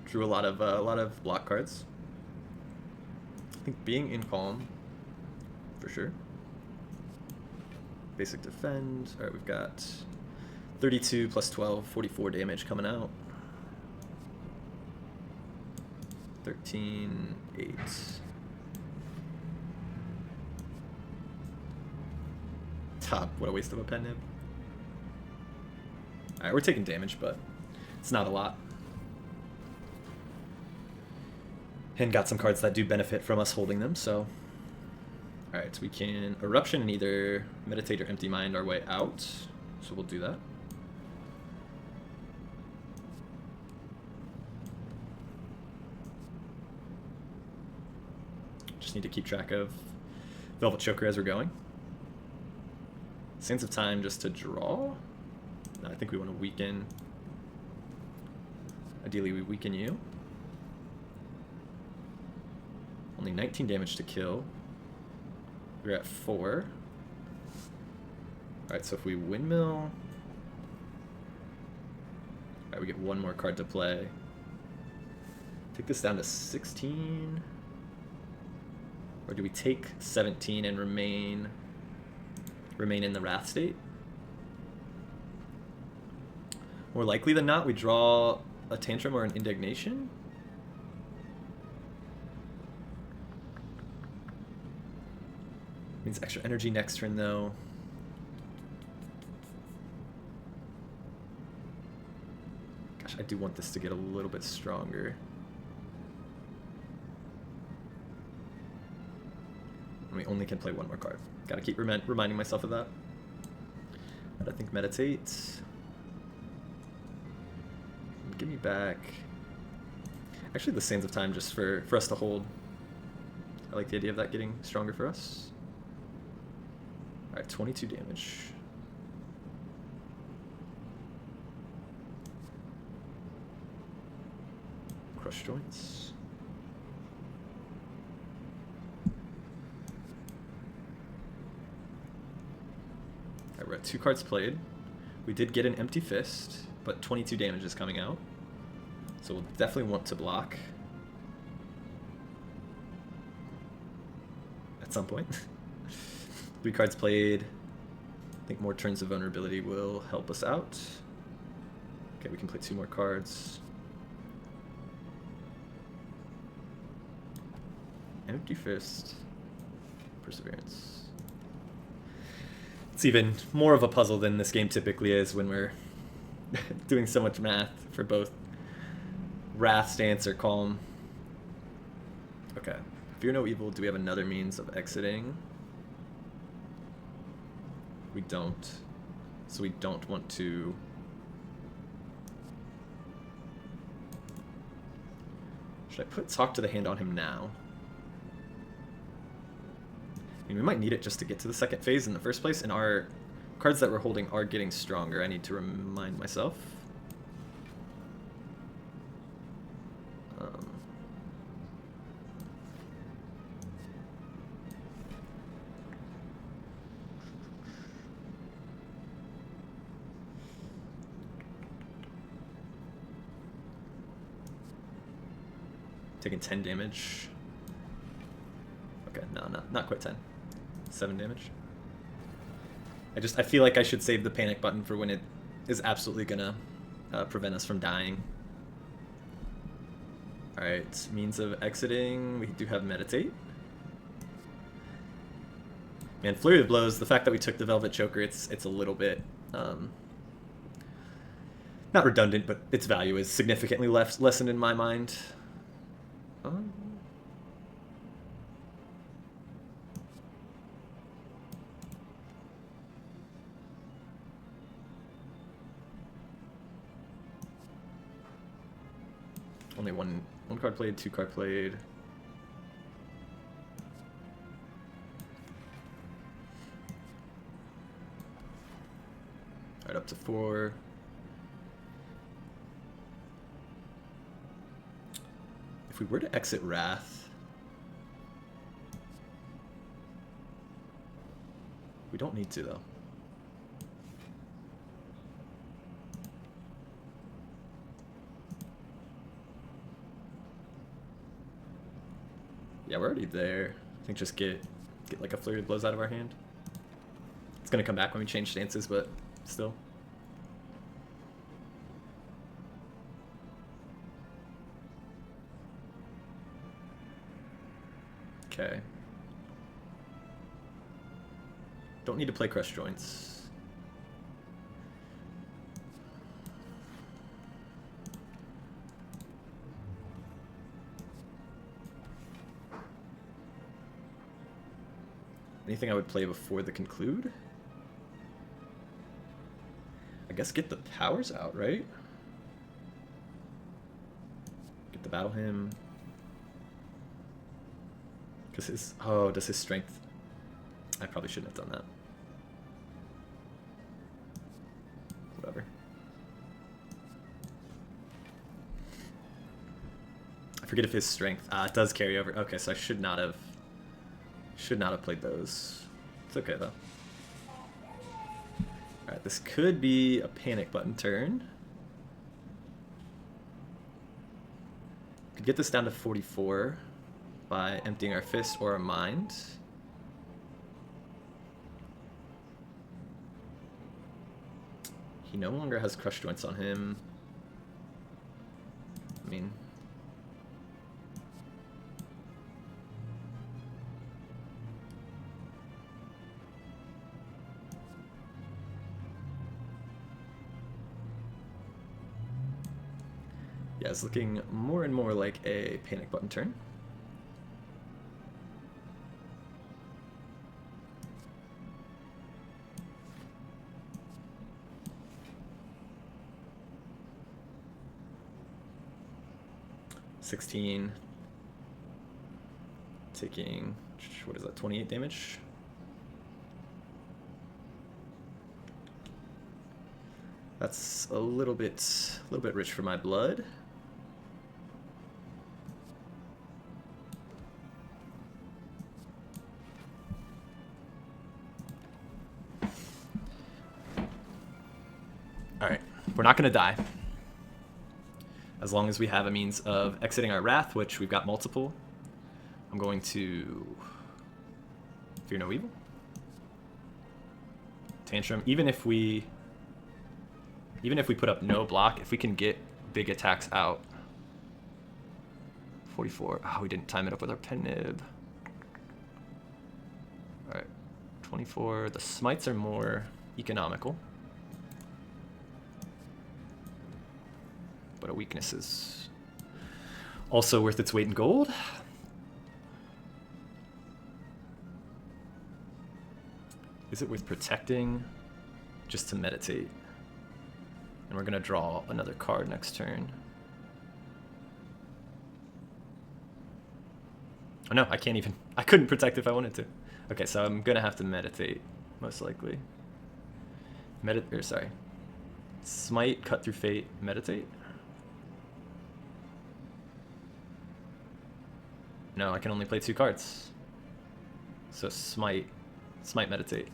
Drew a lot of block cards. I think being in Calm, for sure. Basic defend. All right, we've got 32 plus 12, 44 damage coming out. 13, 8. Top, what a waste of a pen nib. Alright, we're taking damage, but it's not a lot. And got some cards that do benefit from us holding them, so. Alright, so we can Eruption and either Meditate or Empty Mind our way out. So we'll do that. Just need to keep track of Velvet Choker as we're going. Sands of Time just to draw. No, I think we want to weaken. Ideally, we weaken you. Only 19 damage to kill. We're at 4. Alright, so if we Windmill... Alright, we get 1 more card to play. Take this down to 16. Or do we take 17 and remain in the Wrath state? More likely than not, we draw a Tantrum or an Indignation. Means extra energy next turn, though. Gosh, I do want this to get a little bit stronger. And we only can play 1 more card. Gotta keep reminding myself of that. But I think Meditate. Give me back. Actually, the Sands of Time just for us to hold. I like the idea of that getting stronger for us. Alright, 22 damage. Crush Joints. Alright, we're at 2 cards played. We did get an Empty Fist, but 22 damage is coming out. So we'll definitely want to block. At some point. 3 cards played. I think more turns of vulnerability will help us out. Okay, we can play 2 more cards. Empty Fist. Perseverance. It's even more of a puzzle than this game typically is when we're doing so much math for both Wrath, Stance, or Calm. Okay. Fear no evil. Do we have another means of exiting? We don't. So we don't want to... Should I put Talk to the Hand on him now? I mean, we might need it just to get to the second phase in the first place, and our cards that we're holding are getting stronger. I need to remind myself. Taking 10 damage. Okay, no, not quite 10. 7 damage. I feel like I should save the panic button for when it is absolutely gonna prevent us from dying. Alright, means of exiting. We do have meditate. Man, Flurry of Blows, the fact that we took the Velvet Choker, it's a little bit not redundant, but its value is significantly lessened in my mind. Only one card played, 2 card played. Alright, up to 4. If we were to exit Wrath, we don't need to though. Yeah, we're already there. I think just get like a Flurry of Blows out of our hand. It's gonna come back when we change stances, but still. Okay. Don't need to play Crush Joints. Anything I would play before the conclude? I guess get the powers out, right? Get the Battle Hymn. Because his... Oh, does his strength... I probably shouldn't have done that. Whatever. I forget if his strength... it does carry over. Okay, so I should not have played those. It's okay, though. Alright, this could be a panic button turn. Could get this down to 44 by emptying our fist or our mind. He no longer has Crush Joints on him. I mean... Yeah, it's looking more and more like a panic button turn. $16. Taking, what is that, 28 damage? That's a little bit rich for my blood. Alright, we're not gonna die. As long as we have a means of exiting our Wrath, which we've got multiple. I'm going to Fear No Evil. Tantrum. Even if we put up no block, if we can get big attacks out. 44. Oh, we didn't time it up with our pen nib. Alright. 24. The smites are more economical. But a weakness is also worth its weight in gold. Is it worth protecting just to meditate? And we're gonna draw another card next turn. Oh no, I can't even. I couldn't protect if I wanted to. Okay, so I'm gonna have to meditate, most likely. Sorry. Smite, Cut Through Fate, Meditate? No, I can only play 2 cards. So Smite, Meditate.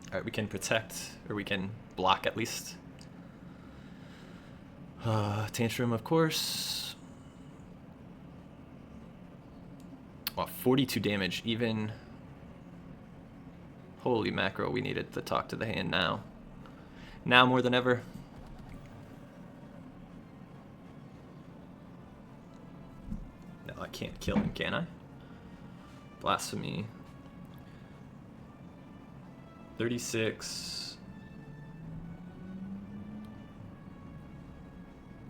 Alright, we can protect, or we can block at least. Tantrum, of course. Wow, 42 damage, even. Holy mackerel, we needed to talk to the hand now. Now more than ever. No, I can't kill him, can I? Blasphemy. 36.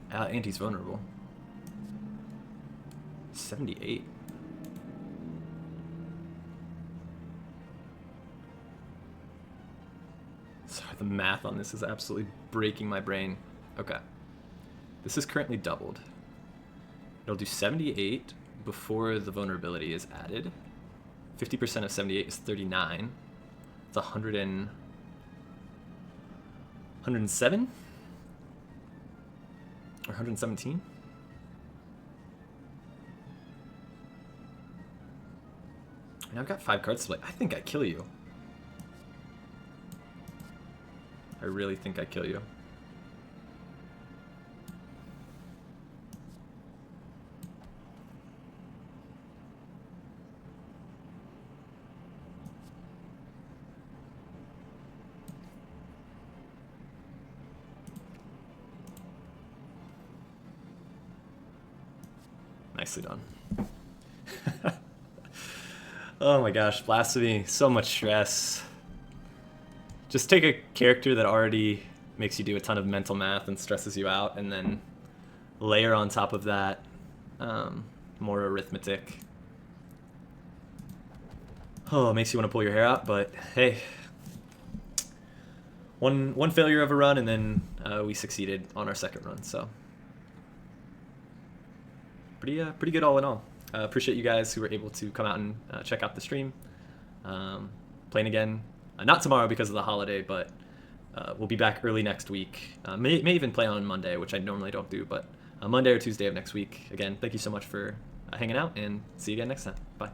And he's vulnerable. 78. Sorry, the math on this is absolutely breaking my brain. Okay. This is currently doubled. It'll do 78 before the vulnerability is added. 50% of 78 is 39. It's 107? Or 117? And I've got 5 cards to play. I think I kill you. I really think I kill you. Nicely done. Oh my gosh, Blasphemy, so much stress. Just take a character that already makes you do a ton of mental math and stresses you out, and then layer on top of that more arithmetic. Oh, it makes you want to pull your hair out, but hey. One failure of a run, and then we succeeded on our second run, so. Pretty good all in all. Appreciate you guys who were able to come out and check out the stream. Playing again, not tomorrow because of the holiday, but we'll be back early next week. May even play on Monday, which I normally don't do, but Monday or Tuesday of next week. Again, thank you so much for hanging out, and see you again next time. Bye.